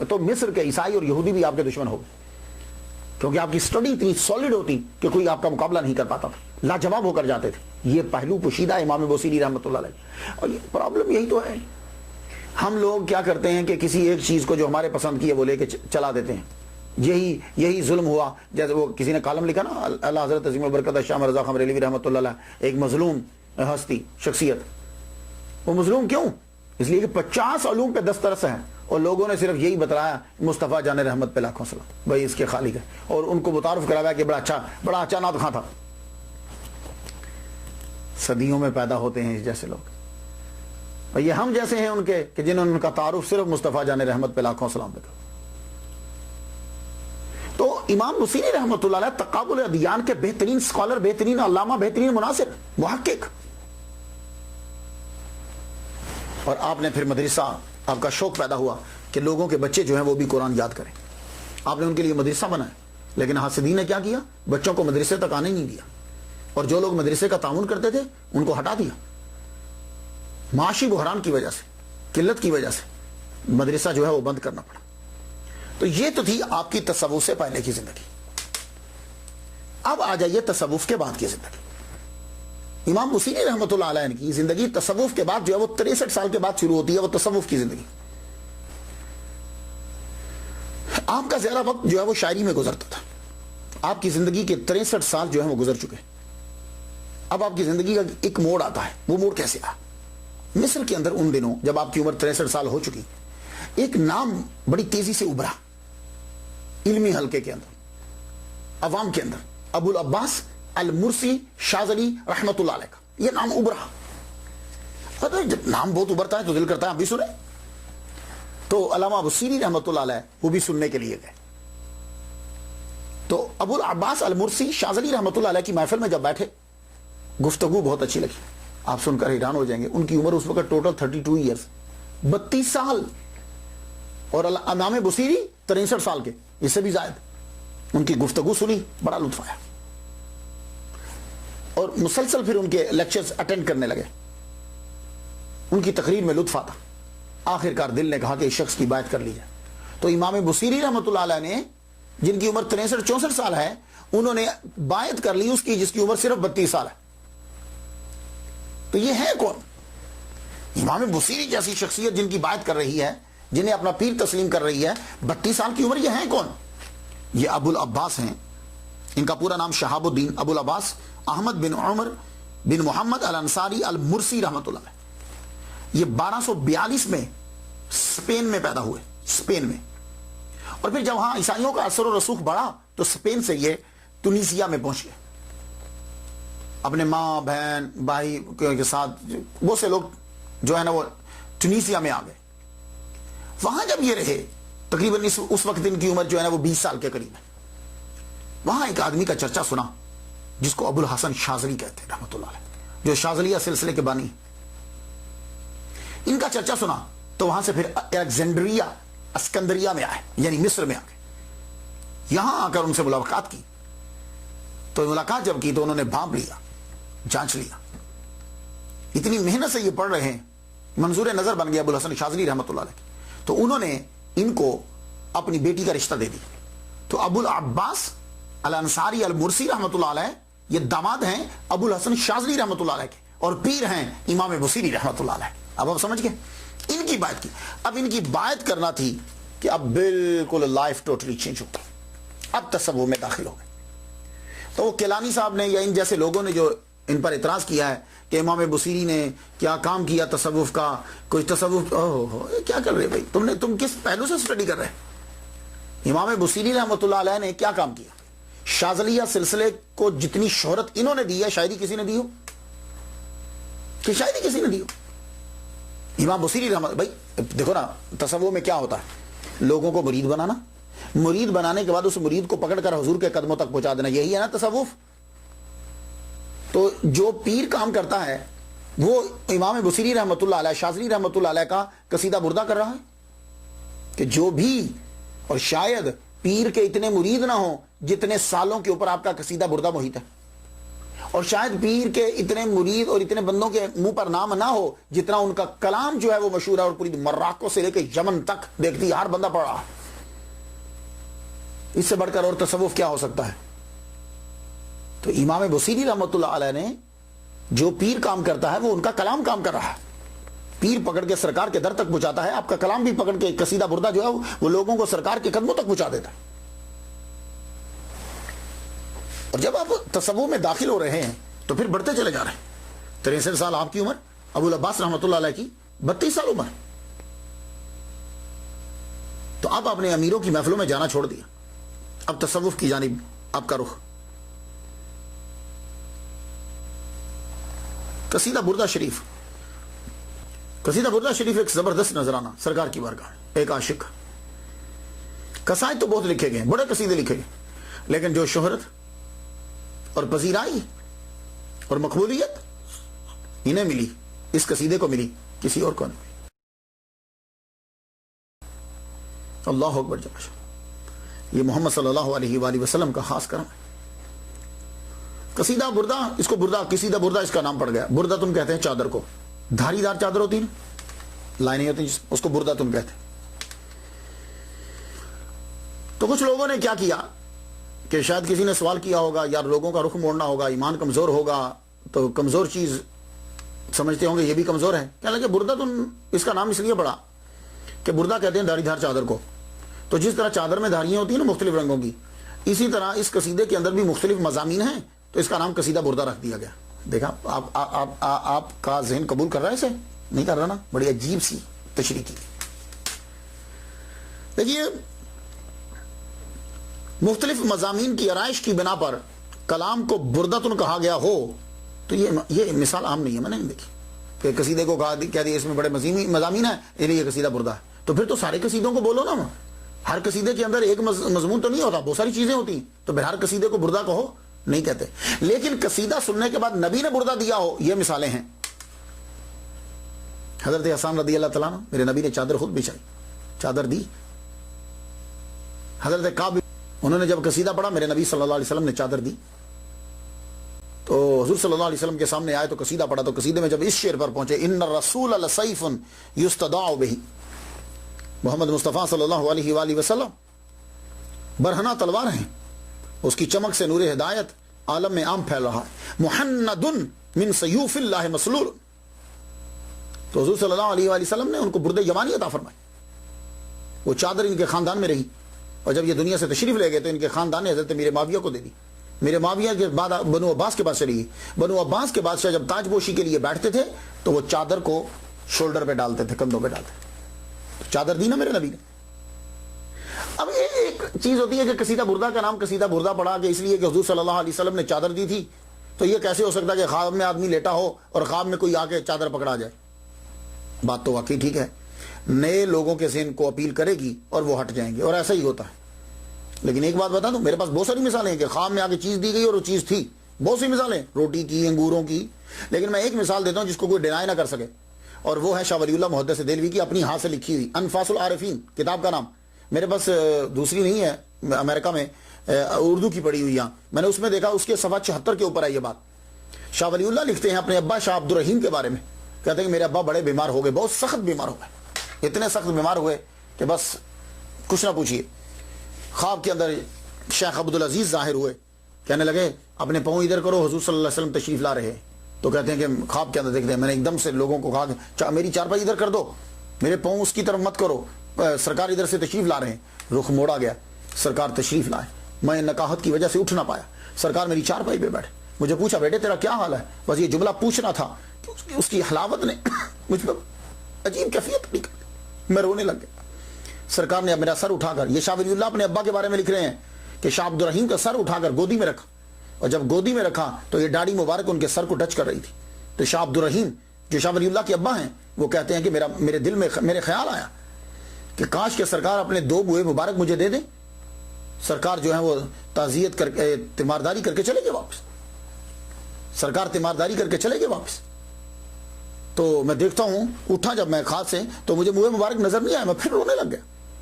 تو مصر کے عیسائی اور یہودی بھی آپ کے دشمن ہو گئے, کیونکہ آپ کی سٹڈی اتنی سالڈ ہوتی کہ کوئی آپ کا مقابلہ نہیں کر پاتا تھا, لاجواب ہو کر جاتے تھے. یہ پہلو پوشیدہ امام بصیری رحمۃ اللہ علیہ. اور یہ پرابلم یہی تو ہے, ہم لوگ کیا کرتے ہیں کہ کسی ایک چیز کو جو ہمارے پسند کی ہے وہ لے کے چلا دیتے ہیں. یہی ظلم ہوا. جیسے وہ کسی نے کالم لکھا نا, اللہ حضرت عظیم البرکت شاہ رضا خان بریلوی رحمۃ اللہ علیہ, ایک مظلوم ہستی شخصیت. وہ مظلوم کیوں؟ اس لیے کہ 50 علوم پہ دسترس ہیں اور لوگوں نے صرف یہی بتلایا مصطفیٰ جان رحمت پہ لاکھوں سلام, بھائی اس کے خالق ہے, اور ان کو متعارف کرایا کہ بڑا اچھا نعت خواں تھا. صدیوں میں پیدا ہوتے ہیں اس جیسے لوگ, اور یہ ہم جیسے ہیں ان کے کہ جنہوں نے ان کا تعارف صرف مصطفیٰ جان رحمت پہ لاکھوں سلام پہ تھا. تو امام بصیری رحمۃ اللہ علیہ تقابل ادیان کے بہترین سکالر, بہترین علامہ, بہترین مناصر, محقق. اور آپ نے پھر مدرسہ, آپ کا شوق پیدا ہوا کہ لوگوں کے بچے جو ہیں وہ بھی قرآن یاد کریں. آپ نے ان کے لیے مدرسہ بنایا, لیکن حاسدین نے کیا کیا, بچوں کو مدرسے تک آنے نہیں دیا, اور جو لوگ مدرسے کا تعاون کرتے تھے ان کو ہٹا دیا. معاشی بحران کی وجہ سے, قلت کی وجہ سے مدرسہ جو ہے وہ بند کرنا پڑا. تو یہ تو تھی آپ کی تصوف سے پہلے کی زندگی. اب آ جائیے تصوف کے بعد کی زندگی. امام بصیری رحمۃ اللہ علیہ کی زندگی تصوف کے بعد جو ہے وہ 63 سال کے بعد شروع ہوتی ہے, وہ تصوف کی زندگی. آپ کا زیادہ وقت جو ہے وہ شاعری میں گزرتا تھا. آپ کی زندگی کے 63 سال جو ہے وہ گزر چکے. اب آپ کی زندگی کا ایک موڑ آتا ہے. وہ موڑ کیسے آیا؟ مصر کے اندر ان دنوں جب آپ کی عمر 63 سال ہو چکی, ایک نام بڑی تیزی سے ابھرا علمی حلقے کے اندر, عوام کے اندر, ابو العباس المرسی شاذلی رحمت اللہ علیہ کا یہ نام ابھرا. جب نام بہت ابھرتا ہے تو دل کرتا ہے آپ بھی سنیں. تو علامہ بصیری رحمت اللہ علیہ وہ بھی سننے کے لیے گئے. تو ابو العباس المرسی شاذلی رحمت اللہ علیہ کی محفل میں جب بیٹھے, گفتگو بہت اچھی لگی. آپ سن کر حیران ہو جائیں گے, ان کی عمر اس وقت ٹوٹل 32 ایئرز, 32 سال. اور امام بصیری 63 سال کے, اس سے بھی زائد. ان کی گفتگو سنی, بڑا لطف آیا, اور مسلسل پھر ان کے لیکچرز اٹینڈ کرنے لگے. ان کی تقریر میں لطف آتا. آخر کار دل نے کہا کہ اس شخص کی بیعت کر لی جائے. تو امام بصیری رحمۃ اللہ علیہ نے, جن کی عمر 63-64 سال ہے, انہوں نے بیعت کر لی اس کی جس کی عمر صرف 32 سال ہے. تو یہ ہے کون؟ امام بصیری جیسی شخصیت جن کی بیعت کر رہی ہے, جنہیں اپنا پیر تسلیم کر رہی ہے, 32 سال کی عمر. یہ ہیں کون؟ یہ ابو العباس ہیں. ان کا پورا نام شہاب الدین ابو العباس احمد بن عمر بن محمد الانصاری المرسی رحمۃ اللہ علیہ. یہ 1242 میں اسپین میں پیدا ہوئے, اسپین میں. اور پھر جب وہاں عیسائیوں کا اثر و رسوخ بڑھا تو اسپین سے یہ تونسیا میں پہنچ گئے. اپنے ماں بہن بھائی کے ساتھ بہت سے لوگ جو ہے نا وہ ٹونیسیا میں آ گئے. وہاں جب یہ رہے تقریباً اس وقت ان کی عمر جو ہے نا وہ 20 سال کے قریب ہے. وہاں ایک آدمی کا چرچا سنا جس کو ابو الحسن شاذلی کہتے ہیں رحمۃ اللہ علیہ, جو شاذلیہ سلسلے کے بانی. ان کا چرچا سنا تو وہاں سے پھر الیگزینڈریا اسکندریہ میں آئے, یعنی مصر میں آ گئے. یہاں آ کر ان سے ملاقات کی. تو ملاقات جب کی تو انہوں نے بھانپ لیا, جانچ لیا. اتنی محنت سے یہ پڑھ رہے ہیں, منظور نظر بن گیا ابو الحسن شاذلی رحمۃ اللہ علیہ. تو انہوں نے ان کو اپنی بیٹی کا رشتہ دے دیا. تو ابو العباس الانصاری المرسی رحمۃ اللہ علیہ یہ داماد ہیں ابو الحسن شاذلی رحمۃ اللہ علیہ کے, اور پیر ہیں امام بصیری رحمۃ اللہ علیہ. اب آپ سمجھ گئے ان کی بات کی. اب ان کی بات کرنا تھی کہ اب بالکل لائف ٹوٹلی چینج ہوگی, اب تصوف میں داخل ہو گئے. تو وہ کیلانی صاحب نے یا ان جیسے لوگوں نے جو ان پر اعتراض کیا ہے کہ امام بصیری نے کیا کام کیا تصوف کا, کوئی تصوف کیا کر رہے بھائی, تم کس پہلو سے سٹڈی کر رہے ہیں؟ امام بصیری رحمۃ اللہ علیہ نے کیا کام کیا؟ شاذلیہ سلسلے کو جتنی شہرت انہوں نے دی ہے, شاعری کسی نے دی ہو کہ شاعری کسی نے دی ہو؟ امام بصیری رحمۃ, بھائی دیکھو نا تصوف میں کیا ہوتا ہے, لوگوں کو مرید بنانا, مرید بنانے کے بعد اس مرید کو پکڑ کر حضور کے قدموں تک پہنچا دینا, یہی ہے نا تصوف. تو جو پیر کام کرتا ہے وہ امام بصیری رحمۃ اللہ علیہ, شاذلی رحمۃ اللہ علیہ کا قصیدہ بردہ کر رہا ہے کہ جو بھی, اور شاید پیر کے اتنے مرید نہ ہوں جتنے سالوں کے اوپر آپ کا قصیدہ بردہ محیط ہے, اور شاید پیر کے اتنے مرید اور اتنے بندوں کے منہ پر نام نہ ہو جتنا ان کا کلام جو ہے وہ مشہور ہے, اور پوری مراکو سے لے کے یمن تک دیکھتی ہر بندہ پڑھ رہا ہے. اس سے بڑھ کر اور تصوف کیا ہو سکتا ہے؟ تو امام بصیری رحمۃ اللہ علیہ نے جو پیر کام کرتا ہے وہ ان کا کلام کام کر رہا ہے. پیر پکڑ کے سرکار کے در تک پہنچاتا ہے, آپ کا کلام بھی پکڑ کے قصیدہ بردہ جو ہے وہ لوگوں کو سرکار کے قدموں تک پہنچا دیتا ہے. اور جب آپ تصوف میں داخل ہو رہے ہیں تو پھر بڑھتے چلے جا رہے ہیں. 63 سال آپ کی عمر, ابو العباس رحمۃ اللہ علیہ کی 32 سال عمر. تو اب آپ نے امیروں کی محفلوں میں جانا چھوڑ دیا, اب تصوف کی جانب آپ کا رخ. قصیدہ بردہ شریف, قصیدہ بردہ شریف ایک زبردست نذرانہ سرکار کی بارگاہ, ایک عاشق. قصائد تو بہت لکھے گئے, بڑے قصیدے لکھے گئے, لیکن جو شہرت اور پذیرائی اور مقبولیت انہیں ملی, اس قصیدے کو ملی, کسی اور کو نہیں ملی. اللہ اکبر جل شانہ. یہ محمد صلی اللہ علیہ وآلہ وسلم کا خاص کرم ہے. قصیدہ بردہ, اس کو بردہ, قصیدہ بردہ اس کا نام پڑ گیا. بردہ تم کہتے ہیں چادر کو, دھاری دار چادر ہوتی ہے نا, لائنیں ہوتی ہیں, اس کو بردہ تم کہتے ہیں. تو کچھ لوگوں نے کیا کیا کہ شاید کسی نے سوال کیا ہوگا, یار لوگوں کا رخ موڑنا ہوگا, ایمان کمزور ہوگا, تو کمزور چیز سمجھتے ہوں گے یہ بھی کمزور ہے. کہنے لگے بردہ تم اس کا نام اس لیے پڑا کہ بردہ کہتے ہیں دھاری دھار چادر کو. تو جس طرح چادر میں دھاریاں ہوتی ہیں نا مختلف رنگوں کی, اسی طرح اس قصیدے کے اندر بھی مختلف مضامین ہیں, تو اس کا نام قصیدہ بردہ رکھ دیا گیا. دیکھا آپ کا ذہن قبول کر رہا ہے اسے, نہیں کر رہا نا, بڑی عجیب سی تشریح کی. دیکھیے مختلف مضامین کی آرائش کی بنا پر کلام کو بردتن کہا گیا ہو, تو یہ مثال عام نہیں ہے, میں نے نہیں دیکھی کہ قصیدے کو کہہ دیا اس میں بڑے مضامین ہیں یہ قصیدہ بردہ ہے. تو پھر تو سارے قصیدوں کو بولو نا, ہر قصیدے کے اندر ایک مضمون تو نہیں ہوتا, بہت ساری چیزیں ہوتی ہیں, تو بہر قصیدے کو بردہ کہو, نہیں کہتے. لیکن قصیدہ سننے کے بعد نبی نے بردہ دیا ہو, یہ مثالیں ہیں. حضرت حسان رضی اللہ تعالیٰ عنہ, میرے نبی نے چادر خود بچھائی, چادر دی. حضرت کعب, انہوں نے جب قصیدہ پڑھا میرے نبی صلی اللہ علیہ وسلم نے چادر دی. تو حضور صلی اللہ علیہ وسلم کے سامنے آئے تو قصیدہ پڑھا, تو قصیدے میں جب اس شعر پر پہنچے, ان الرسول لسیف یستداع بہ, محمد مصطفیٰ صلی اللہ علیہ وآلہ وسلم برہنہ تلوار ہیں, اس کی چمک سے نور ہدایت عالم میں عام پھیل رہا ہے. محند من سیوف اللہ مسلول. تو حضور صلی اللہ علیہ وآلہ وسلم نے ان کو برد یمانی عطا فرمائی, وہ چادر ان کے خاندان میں رہی, اور جب یہ دنیا سے تشریف لے گئے تو ان کے خاندان نے حضرت میرے معاویہ کو دے دی. میرے معاویہ کے بعد بنو عباس کے پاس چلی گئی. بنو عباس کے بادشاہ جب تاج پوشی کے لیے بیٹھتے تھے تو وہ چادر کو شولڈر پہ ڈالتے تھے, کندھوں پہ ڈالتے تھے. تو چادر دی نا میرے نبی نے. اب ایک چیز ہوتی ہے کہ قصیدہ بردہ کا نام قصیدہ بردہ پڑا کہ اس لیے کہ حضور صلی اللہ علیہ وسلم نے چادر دی تھی, تو یہ کیسے ہو سکتا ہے کہ خواب میں آدمی لیٹا ہو اور خواب میں کوئی آ کے چادر پکڑا جائے. بات تو واقعی ٹھیک ہے, نئے لوگوں کے ذہن کو اپیل کرے گی اور وہ ہٹ جائیں گے, اور ایسا ہی ہوتا ہے. لیکن ایک بات بتا دوں, میرے پاس بہت ساری مثالیں ہیں کہ خواب میں آ کے چیز دی گئی اور وہ چیز تھی, بہت سی مثالیں, روٹی کی, انگوروں کی. لیکن میں ایک مثال دیتا ہوں جس کو کوئی ڈینائی نہ کر سکے, اور وہ ہے شاہ ولی اللہ محدث دہلوی کی اپنی ہاتھ سے لکھی ہوئی انفاس العارفین کتاب کا نام. میرے پاس دوسری نہیں ہے, امریکہ میں اردو کی پڑھی ہوئی یہاں, میں نے اس میں دیکھا اس کے صفحہ 74 کے اوپر ہے یہ بات. شاہ ولی اللہ لکھتے ہیں اپنے ابا شاہ عبد الرحیم کے بارے میں, کہتے ہیں کہ میرے ابا بڑے بیمار ہو گئے, بہت سخت بیمار ہو گئے, اتنے سخت بیمار ہوئے کہ بس کچھ نہ پوچھیے. خواب کے اندر شیخ عبدالعزیز ظاہر ہوئے, کہنے لگے اپنے پاؤں ادھر کرو, حضور صلی اللہ علیہ وسلم تشریف لا رہے ہیں. تو کہتے ہیں کہ خواب کے اندر دیکھتے ہیں, میں نے ایک دم سے لوگوں کو کہا کہ میری چارپائی ادھر کر دو, میرے پاؤں اس کی طرف مت کرو, سرکار ادھر سے تشریف لا رہے ہیں. رخ موڑا گیا, سرکار تشریف لائے. میں نکاحت کی وجہ سے اٹھ نہ پایا, سرکار میری چارپائی پہ بیٹھے, مجھے پوچھا بیٹے تیرا کیا حال ہے, بس یہ جملہ پوچھنا تھا. اس کی حلاوت نے مجھ پر عجیب کیفیت کی, میں رونے لگ گیا. سرکار نے میرا سر اٹھا کر, یہ شاہ ولی اللہ اپنے ابا کے بارے میں لکھ رہے ہیں کہ شاہ عبد الرحیم کا سر اٹھا کر گودی میں رکھا, اور جب گودی میں رکھا تو یہ داڑھی مبارک ان کے سر کو ٹچ کر رہی تھی. تو شاہ عبد الرحیم جو شاہ ولی اللہ کے ابا ہیں وہ کہتے ہیں کہ میرے دل میں میرے خیال آیا کہ کاش کہ سرکار اپنے 2 بوئے مبارک مجھے دے دیں. سرکار جو ہے وہ تعزیت کر کے تیمارداری کر کے چلے گئے واپس, سرکار تیمارداری کر کے چلے گئے واپس. تو میں دیکھتا ہوں, اٹھا جب میں خواب سے تو مجھے منہ مبارک نظر نہیں آیا, میں پھر رونے لگ گیا.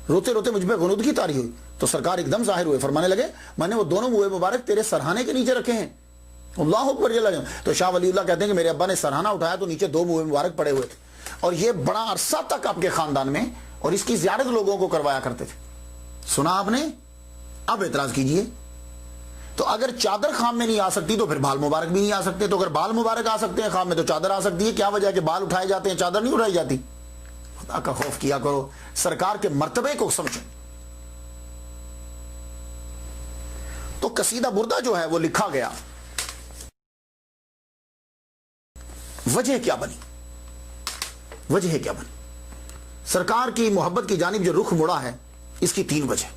روتے روتے مجھ پہ غنودگی طاری ہوئی, تو سرکار ایک دم ظاہر ہوئے, فرمانے لگے میں نے وہ دونوں منہ مبارک تیرے سرہانے کے نیچے رکھے ہیں. اللہ اکبر جل جلالہ. تو شاہ ولی اللہ کہتے ہیں کہ میرے ابا نے سرہانہ اٹھایا تو نیچے 2 منہ مبارک پڑے ہوئے تھے, اور یہ بڑا عرصہ تک آپ کے خاندان میں, اور اس کی زیارت لوگوں کو کروایا کرتے تھے. سنا آپ نے؟ اب اعتراض کیجئے. تو اگر چادر خواب میں نہیں آ سکتی تو پھر بال مبارک بھی نہیں آ سکتے, تو اگر بال مبارک آ سکتے ہیں خواب میں تو چادر آ سکتی ہے. کیا وجہ ہے کہ بال اٹھائے جاتے ہیں چادر نہیں اٹھائی جاتی؟ خدا کا خوف کیا کرو, سرکار کے مرتبے کو سمجھو. تو تو قصیدہ بردہ جو ہے وہ لکھا گیا، وجہ کیا بنی؟ وجہ کیا بنی؟ سرکار کی محبت کی جانب جو رخ مڑا ہے، اس کی 3 وجہ۔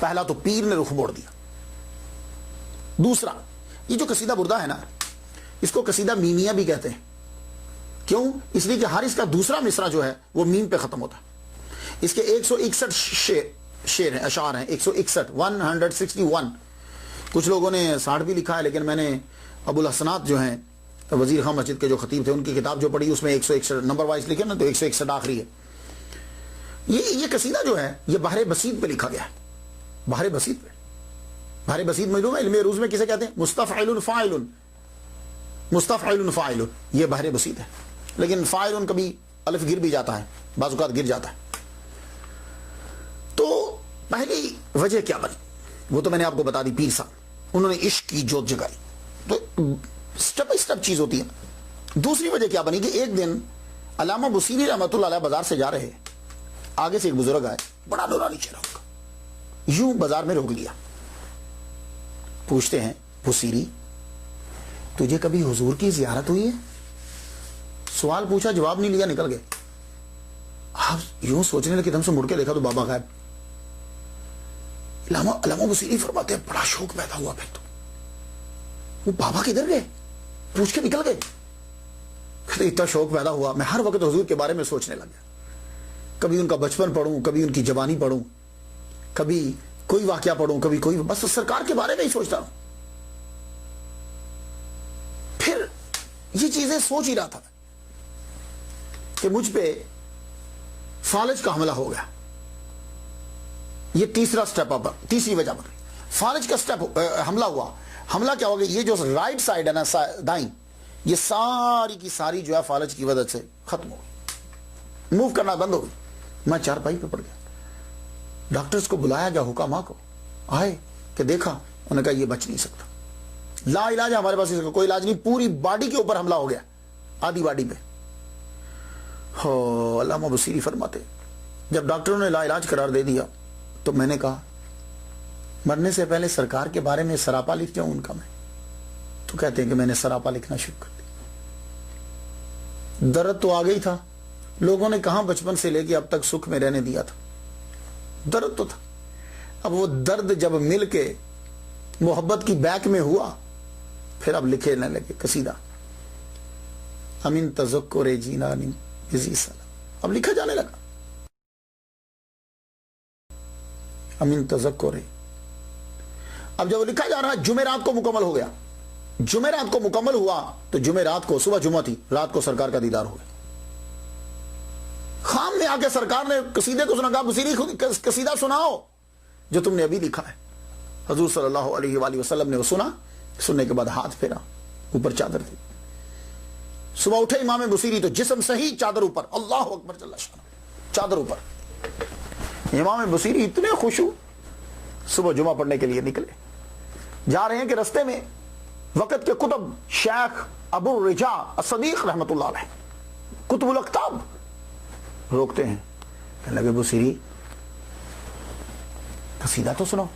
پہلا تو پیر نے رخ موڑ دیا۔ دوسرا، یہ جو قصیدہ بردہ ہے نا، اس کو قصیدہ میمیہ بھی کہتے ہیں۔ کیوں؟ اس لیے کہ ہر اس کا دوسرا مصرع جو ہے وہ میم پہ ختم ہوتا ہے۔ اس کے 161 شعر ہیں، اشعار ہیں، 161۔ کچھ لوگوں نے 60 بھی لکھا ہے، لیکن میں نے ابو الحسنات جو ہیں وزیر خان مسجد کے جو خطیب تھے، ان کی کتاب جو پڑھی اس میں 161 نمبر وائز لکھے نا، تو 161 آخری ہے۔ یہ قصیدہ جو ہے یہ بحر بسیط پہ لکھا گیا ہے۔ بحر بسیط پہ، بحر بسیط معلوم ہے علم عروض میں کسے کہتے ہیں؟ مستفعل فاعل، مستفعل فاعل، یہ بحر بسیط ہے۔ لیکن فاعل کبھی الف گر بھی جاتا ہے، بعض اوقات گر جاتا ہے۔ تو پہلی وجہ کیا بنی وہ تو میں نے آپ کو بتا دی، پیر صاحب انہوں نے عشق کی جوت جگائی۔ تو سٹیپ بائی سٹیپ چیز ہوتی ہے۔ دوسری وجہ کیا بنی کہ ایک دن علامہ بصیری رحمۃ اللہ علیہ بازار سے جا رہے، آگے سے ایک بزرگ آئے، بڑا نورانی چہرہ ہوگا، یوں بازار میں روک لیا۔ پوچھتے ہیں، بصیری تجھے کبھی حضور کی زیارت ہوئی ہے؟ سوال پوچھا، جواب نہیں لیا، نکل گئے۔ آپ یوں سوچنے لگے، دم سے مڑ کے دیکھا تو بابا غائب۔ علامہ بصیری فرماتے ہیں بڑا شوق پیدا ہوا، پھر تو وہ بابا کدھر گئے؟ پوچھ کے نکل گئے۔ اتنا شوق پیدا ہوا، میں ہر وقت حضور کے بارے میں سوچنے لگا۔ کبھی ان کا بچپن پڑھوں، کبھی ان کی جوانی پڑھوں، کبھی کوئی واقعہ پڑھوں، کبھی کوئی، بس سرکار کے بارے میں ہی سوچتا ہوں۔ پھر یہ چیزیں سوچ ہی رہا تھا کہ مجھ پہ فالج کا حملہ ہو گیا۔ یہ تیسرا سٹیپ اب، تیسری وجہ بن گئی۔ فالج کا سٹیپ حملہ ہوا۔ حملہ کیا ہو گیا؟ یہ جو رائٹ سائڈ ہے نا، دائیں، یہ ساری کی ساری جو ہے فالج کی وجہ سے ختم ہو گئی، موو کرنا بند ہو گئی۔ میں چارپائی پہ پڑ گیا، ڈاکٹرز کو بلایا گیا، حکامہ کو آئے کہ دیکھا، انہوں نے کہا یہ بچ نہیں سکتا، لا علاج ہے ہمارے پاس، اس کا کوئی علاج نہیں۔ پوری باڈی کے اوپر حملہ ہو گیا، آدھی باڈی پہ۔ علامہ بصیری فرماتے جب ڈاکٹروں نے لا علاج قرار دے دیا تو میں نے کہا مرنے سے پہلے سرکار کے بارے میں سراپا لکھ جاؤں ان کا میں؟ تو کہتے ہیں کہ میں نے سراپا لکھنا شروع کر دیا۔ درد تو آ گئی تھا، لوگوں نے کہاں بچپن سے لے کے اب تک سکھ میں رہنے دیا تھا، درد تو تھا۔ اب وہ درد جب مل کے محبت کی بیک میں ہوا، پھر اب لکھے نہ لگے قصیدہ امین تذکر جینا بزی سلام، اب لکھا جانے لگا امین تذکر۔ اب جب لکھا جا رہا، جمعرات کو مکمل ہو گیا، جمعرات کو مکمل ہوا تو جمعرات کو، صبح جمعہ تھی، رات کو سرکار کا دیدار ہو گیا۔ خام میں آ کے سرکار نے قصیدے کو سنا، کہا بصیری قصیدہ سناؤ جو تم نے ابھی لکھا ہے۔ حضور صلی اللہ علیہ وآلہ وسلم نے وہ سنا، سننے کے بعد ہاتھ پھیرا، اوپر چادر تھی۔ صبح اٹھے امام بصیری تو جسم صحیح، چادر اوپر، اللہ اکبر جل شانہ، چادر اوپر۔ امام بصیری اتنے خوشو، صبح جمعہ پڑھنے کے لیے نکلے۔ جا رہے ہیں کہ رستے میں وقت کے قطب شیخ ابو الرجا الصدیق رحمت اللہ علیہ، قطب الاقطاب، روکتے ہیں، کہنے لگے بصیری قصیدہ تو سنو۔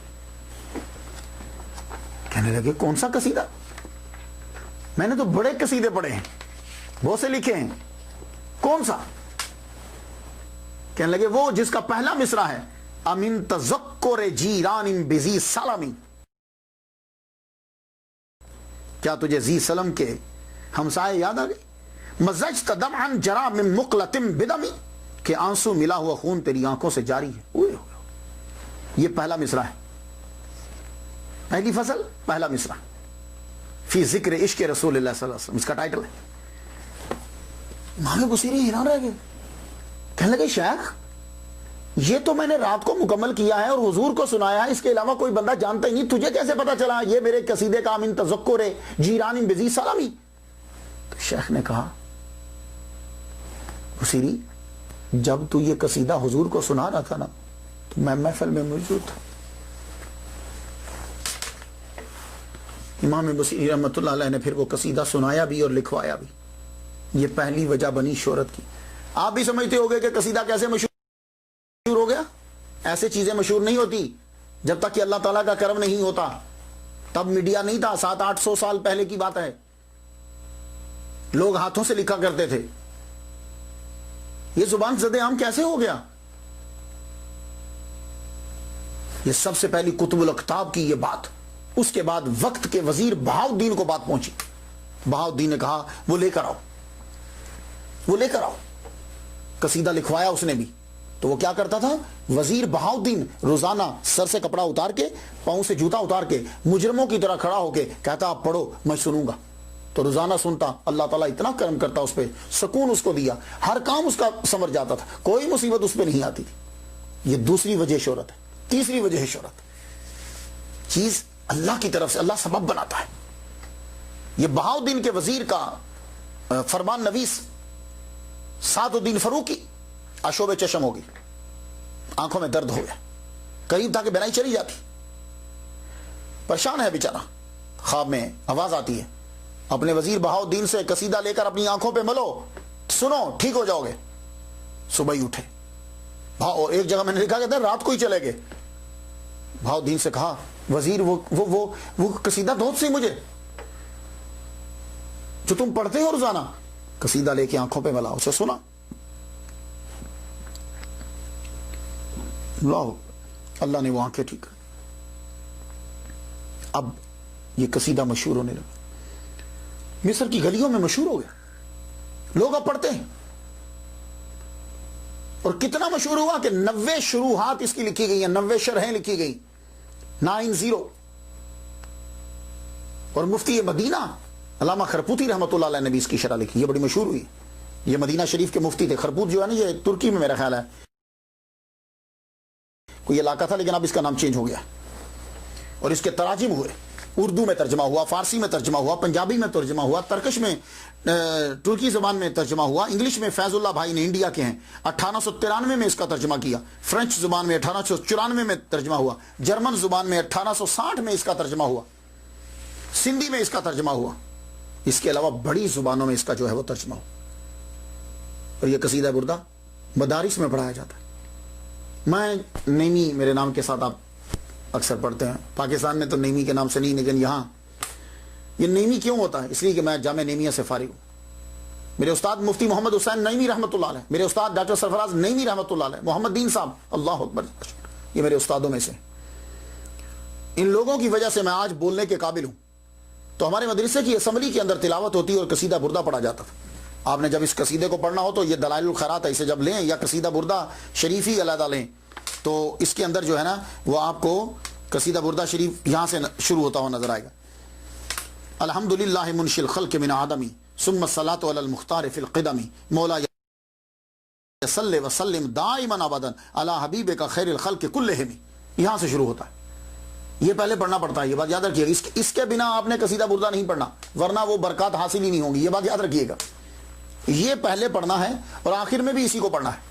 کہنے لگے کون سا قصیدہ؟ میں نے تو بڑے قصیدے پڑھے ہیں، بہت سے لکھے ہیں، کون سا؟ کہنے لگے وہ جس کا پہلا مصرع ہے امین تذکر جیران بزی سلامی، کیا تجھے زی سلم کے ہمسائے یاد آ گئے؟ مزجت دمعا جرا من مقلتم بدمی، کہ آنسو ملا ہوا خون تیری آنکھوں سے جاری ہے۔ یہ پہلا مصرع ہے، پہلی فصل، پہلا مصرع، فی ذکر عشق رسول اللہ صلی اللہ علیہ وسلم، اس کا ٹائٹل ہے۔ امام بصیری حیران رہ گئے، کہنے لگے شیخ یہ تو میں نے رات کو مکمل کیا ہے اور حضور کو سنایا ہے، اس کے علاوہ کوئی بندہ جانتا ہی نہیں، تجھے کیسے پتا چلا یہ میرے قصیدے کا امین تذکر جیران بزی سلامی؟ تو شیخ نے کہا بصیری جب تو یہ قصیدہ حضور کو سنا رہا تھا نا تو میں محفل میں موجود تھا۔ امام بصیری رحمۃ اللہ علیہ نے پھر وہ قصیدہ سنایا بھی اور لکھوایا بھی۔ یہ پہلی وجہ بنی شہرت کی۔ آپ بھی سمجھتے ہوگے کہ قصیدہ کیسے مشہور ہو گیا؟ ایسے چیزیں مشہور نہیں ہوتی، جب تک کہ اللہ تعالیٰ کا کرم نہیں ہوتا. تب میڈیا نہیں تھا, 700-800 سال پہلے کی بات ہے. لوگ ہاتھوں سے لکھا کرتے تھے. یہ زبان زد عام کیسے ہو گیا؟ یہ سب سے پہلی کتب الاقطاب کی یہ بات. اس کے بعد وقت کے وزیر بہاؤالدین کو بات پہنچی. بہاؤالدین نے کہا وہ لے کر آؤ, وہ لے کر آؤ. قصیدہ لکھوایا اس نے بھی. تو وہ کیا کرتا تھا؟ وزیر بہاؤالدین روزانہ سر سے کپڑا اتار کے, پاؤں سے جوتا اتار کے, مجرموں کی طرح کھڑا ہو کے کہتا آپ پڑھو میں سنوں گا. تو روزانہ سنتا. اللہ تعالیٰ اتنا کرم کرتا اس پہ, سکون اس کو دیا, ہر کام اس کا سمجھ جاتا تھا, کوئی مصیبت اس پہ نہیں آتی تھی. یہ دوسری وجہ شہرت ہے. تیسری وجہ ہے شہرت. چیز اللہ کی طرف سے, اللہ سبب بناتا ہے. یہ بہاؤالدین کے وزیر کا فرمان نویس سعد الدین فروقی آشوب چشم ہوگی, آنکھوں میں درد ہو گیا, قریب تھا کہ بینائی چلی جاتی. پریشان ہے بیچارہ. خواب میں آواز آتی ہے, اپنے وزیر بہاؤالدین سے قصیدہ لے کر اپنی آنکھوں پہ ملو, سنو ٹھیک ہو جاؤ گے. صبح ہی اٹھے. اور ایک جگہ میں نے لکھا کہتا ہے رات کو ہی چلے گئے. بہاؤالدین سے کہا وزیر وہ قصیدہ دوست سی مجھے جو تم پڑھتے ہو روزانہ. قصیدہ لے کے آنکھوں پہ ملا, اسے سنا. اللہ نے وہ آنکھیں ٹھیک کر. اب یہ قصیدہ مشہور ہونے لگا, مصر کی گلیوں میں مشہور ہو گیا, لوگ اب پڑھتے ہیں. اور کتنا مشہور ہوا کہ 90 شروحات اس کی لکھی گئی ہیں, 90 شرحیں لکھی گئی, 90. اور مفتی مدینہ علامہ خرپوتی رحمۃ اللہ علیہ نے بھی اس کی شرح لکھی, یہ بڑی مشہور ہوئی. یہ مدینہ شریف کے مفتی تھے. خرپوت جو ہے نا یہ ترکی میں میرا خیال ہے کوئی علاقہ تھا, لیکن اب اس کا نام چینج ہو گیا. اور اس کے تراجم ہوئے, اردو میں ترجمہ ہوا, فارسی میں ترجمہ ہوا, پنجابی میں ترجمہ ہوا, ترکش میں ترکی زبان میں ترجمہ ہوا, انگلش میں فیض اللہ بھائی نے انڈیا کے ہیں 1893 میں اس کا ترجمہ کیا, فرینچ زبان میں 1894 میں ترجمہ ہوا, جرمن زبان میں 1860 میں اس کا ترجمہ ہوا, سندھی میں اس کا ترجمہ ہوا. اس کے علاوہ بڑی زبانوں میں اس کا جو ہے وہ ترجمہ ہوا. اور یہ قصیدہ بردہ مدارس میں پڑھایا جاتا ہے. میں نیمی میرے نام کے ساتھ آپ اکثر پڑھتے ہیں. پاکستان میں تو نیمی کے نام سے نہیں, لیکن یہاں یہ نیمی کیوں ہوتا ہے؟ اس لیے کہ میں جامعہ نیمیہ سے فارغ ہوں. میرے استاد مفتی محمد حسین نیمی رحمۃ اللہ علیہ, میرے استاد ڈاکٹر سرفراز نیمی رحمۃ اللہ علیہ, محمد دین صاحب, اللہ اکبر, یہ میرے استادوں میں سے. ان لوگوں کی وجہ سے میں آج بولنے کے قابل ہوں. تو ہمارے مدرسے کی اسمبلی کے اندر تلاوت ہوتی اور قصیدہ بردہ پڑھا جاتا تھا. آپ نے جب اس قصیدے کو پڑھنا ہو تو یہ دلائل الخیرات ہے, اسے جب لیں یا قصیدہ بردہ شریفی علیحدہ لیں تو اس کے اندر جو ہے نا وہ آپ کو قصیدہ بردہ شریف یہاں سے شروع ہوتا ہوا نظر آئے گا. الحمدللہ منشی الخلق من آدمی ثم الصلاۃ علی المختار فی القدم مولا صلی وسلم دائما ابدا علی حبیبک خیر الخلق کلہم. یہاں سے شروع ہوتا ہے. یہ پہلے پڑھنا پڑتا ہے, یہ بات یاد رکھیے گا. اس کے بنا آپ نے قصیدہ بردہ نہیں پڑھنا, ورنہ وہ برکات حاصل ہی نہیں ہوں گی. یہ بات یاد رکھیے گا. یہ پہلے پڑھنا ہے اور آخر میں بھی اسی کو پڑھنا ہے.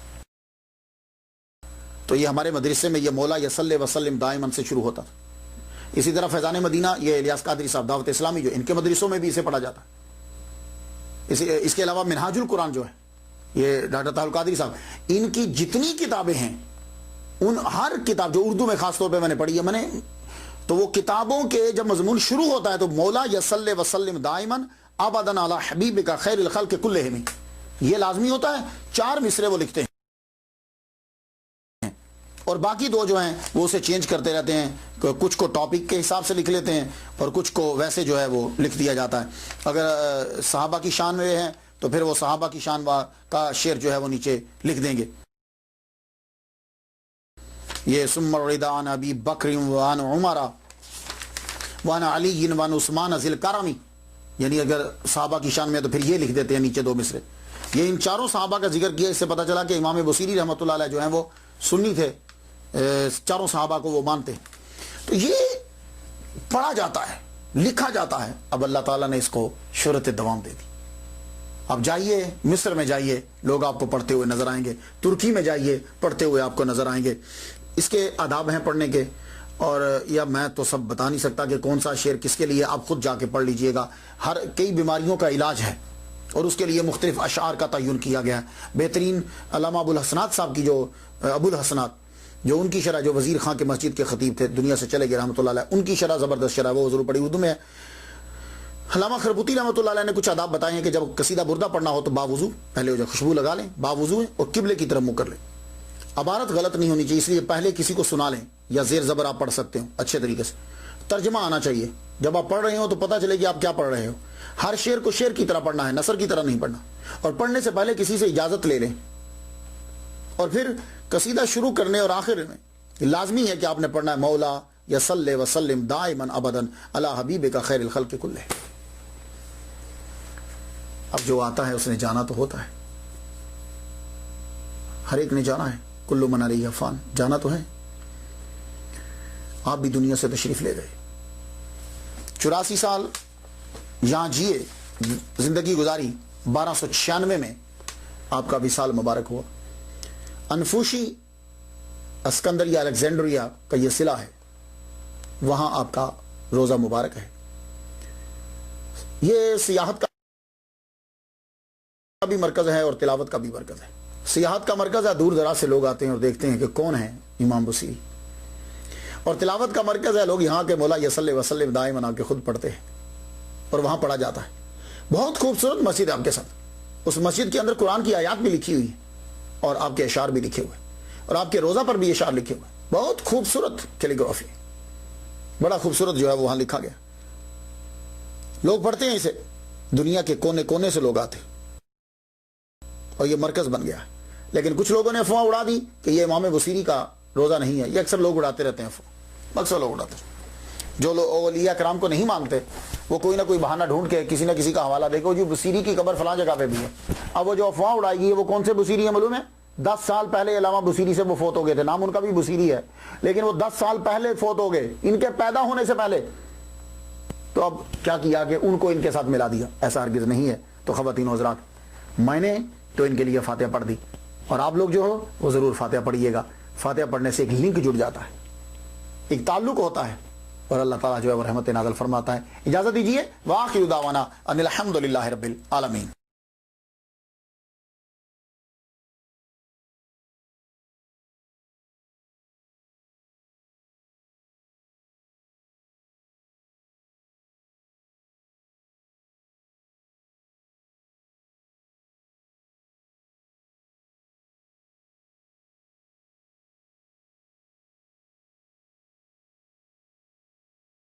تو یہ ہمارے مدرسے میں یہ مولا یصلی وسلم دائما سے شروع ہوتا تھا. اسی طرح فیضان مدینہ, یہ الیاس قادری صاحب دعوت اسلامی جو ان کے مدرسوں میں بھی اسے پڑھا جاتا ہے. اس کے علاوہ منہاج القرآن جو ہے یہ ڈاکٹر طاہر القادری صاحب, ان کی جتنی کتابیں ہیں ان ہر کتاب جو اردو میں خاص طور پہ میں نے پڑھی ہے تو وہ کتابوں کے جب مضمون شروع ہوتا ہے تو مولا یصلی وسلم دائما ابدا علی حبیبک خیر الخلق کلہم, یہ لازمی ہوتا ہے. 4 مصرے وہ لکھتے ہیں اور باقی 2 جو ہیں وہ اسے چینج کرتے رہتے ہیں. کچھ کو ٹاپک کے حساب سے لکھ لیتے ہیں اور کچھ کو ویسے جو ہے وہ لکھ دیا جاتا ہے. اگر صحابہ کی شان میں ہیں تو پھر وہ صحابہ کی شان کا شعر جو ہے وہ نیچے لکھ دیں گے. یہ ثم رضا عن ابی بکر وعن عمر وعن علی وعن عثمان ذی الکرم, یعنی اگر صحابہ کی شان میں تو پھر یہ لکھ دیتے ہیں نیچے 2 مصرے. یہ ان 4 صحابہ کا ذکر کیا, اس سے پتہ چلا کہ امام بصیری رحمۃ اللہ علیہ جو ہیں وہ سنی تھے, 4 صحابہ کو وہ مانتے. تو یہ پڑھا جاتا ہے, لکھا جاتا ہے. اب اللہ تعالیٰ نے اس کو شہرت دوام دے دی. اب جائیے مصر میں جائیے, لوگ آپ کو پڑھتے ہوئے نظر آئیں گے. ترکی میں جائیے, پڑھتے ہوئے آپ کو نظر آئیں گے. اس کے آداب ہیں پڑھنے کے, اور یا میں تو سب بتا نہیں سکتا کہ کون سا شعر کس کے لیے, آپ خود جا کے پڑھ لیجئے گا. کئی بیماریوں کا علاج ہے اور اس کے لیے مختلف اشعار کا تعین کیا گیا ہے. بہترین علامہ ابو الحسنات صاحب کی جو ابو الحسنات جو ان کی شرح، جو وزیر خان کے مسجد کے خطیب تھے، دنیا سے چلے گئے رحمۃ اللہ علیہ، ان کی شرح زبردست شرح، وہ ضرور پڑھی، اردو میں ہے۔ علامہ خربوتی رحمۃ اللہ علیہ نے کچھ آداب بتائے ہیں کہ جب قصیدہ بردہ پڑھنا ہو تو باوضو پہلے ہو جائے، خوشبو لگا لیں، باوضو اور قبلے کی طرف منہ کر لیں۔ عبارت غلط نہیں ہونی چاہیے، اس لیے پہلے کسی کو سنا لیں یا زیر زبر آپ پڑھ سکتے ہو اچھے طریقے سے، ترجمہ آنا چاہیے، جب آپ پڑھ رہے ہو تو پتہ چلے کہ آپ کیا پڑھ رہے ہو۔ ہر شعر کو شعر کی طرح پڑھنا ہے، نثر کی طرح نہیں پڑھنا، اور پڑھنے سے پہلے کسی سے اجازت لے لیں، اور پھر قصیدہ شروع کرنے اور آخر میں لازمی ہے کہ آپ نے پڑھنا ہے مولا یا صلی وسلم دائما ابدا علی حبیبک خیر الخلق کلہ۔ اب جو آتا ہے اس نے جانا تو ہوتا ہے، ہر ایک نے جانا ہے، کل من علیہ فان، جانا تو ہے۔ آپ بھی دنیا سے تشریف لے گئے، 84 سال یہاں جیے، زندگی گزاری، 1296 میں آپ کا وصال مبارک ہوا۔ انفوشی اسکندریہ الیگزینڈریا کا یہ صلہ ہے، وہاں آپ کا روزہ مبارک ہے۔ یہ سیاحت کا بھی مرکز ہے اور تلاوت کا بھی مرکز ہے۔ سیاحت کا مرکز ہے، دور دراز سے لوگ آتے ہیں اور دیکھتے ہیں کہ کون ہے امام بصیری، اور تلاوت کا مرکز ہے، لوگ یہاں کے مولا یصلی وسلم دائما آ کے خود پڑھتے ہیں اور وہاں پڑھا جاتا ہے۔ بہت خوبصورت مسجد ہے آپ کے ساتھ، اس مسجد کے اندر قرآن کی آیات بھی لکھی ہوئی ہیں اور آپ کے اشعار بھی لکھے ہوئے، اور آپ کے روزہ پر بھی اشعار لکھے ہوئے، بہت خوبصورت کیلیگرافی، بڑا خوبصورت جو ہے وہاں لکھا گیا، لوگ پڑھتے ہیں اسے، دنیا کے کونے کونے سے لوگ آتے ہیں اور یہ مرکز بن گیا ہے۔ لیکن کچھ لوگوں نے افواہ اڑا دی کہ یہ امام بصیری کا روزہ نہیں ہے، یہ اکثر لوگ اڑاتے رہتے ہیں افواہ، اکثر لوگ اڑاتے ہیں۔ جو لوگ اولیاء کرام کو نہیں مانتے وہ کوئی نہ کوئی بہانہ ڈھونڈ کے کسی نہ کسی کا حوالہ دے کے جو بصیری کی قبر فلاں جگہ پہ بھی ہے۔ اب وہ جو افواہ اڑائی گئی ہے وہ کون سے بصیری ہے معلوم ہے؟ 10 سال پہلے علامہ بصیری سے وہ فوت ہو گئے تھے، نام ان کا بھی بصیری ہے، لیکن وہ 10 سال پہلے فوت ہو گئے، ان کے پیدا ہونے سے پہلے۔ تو اب کیا کیا کہ ان کو ان کے ساتھ ملا دیا، ایسا ہرگز نہیں ہے۔ تو خواتین و حضرات، میں نے تو ان کے لیے فاتحہ پڑھ دی، اور آپ لوگ جو ہو وہ ضرور فاتحہ پڑھیے گا۔ فاتحہ پڑھنے سے ایک لنک جڑ جاتا ہے، ایک تعلق ہوتا ہے، اور اللہ تعالیٰ جو ہے وہ رحمت نازل فرماتا ہے۔ اجازت دیجیے، وآخر دعوانا ان الحمد للہ رب العالمین۔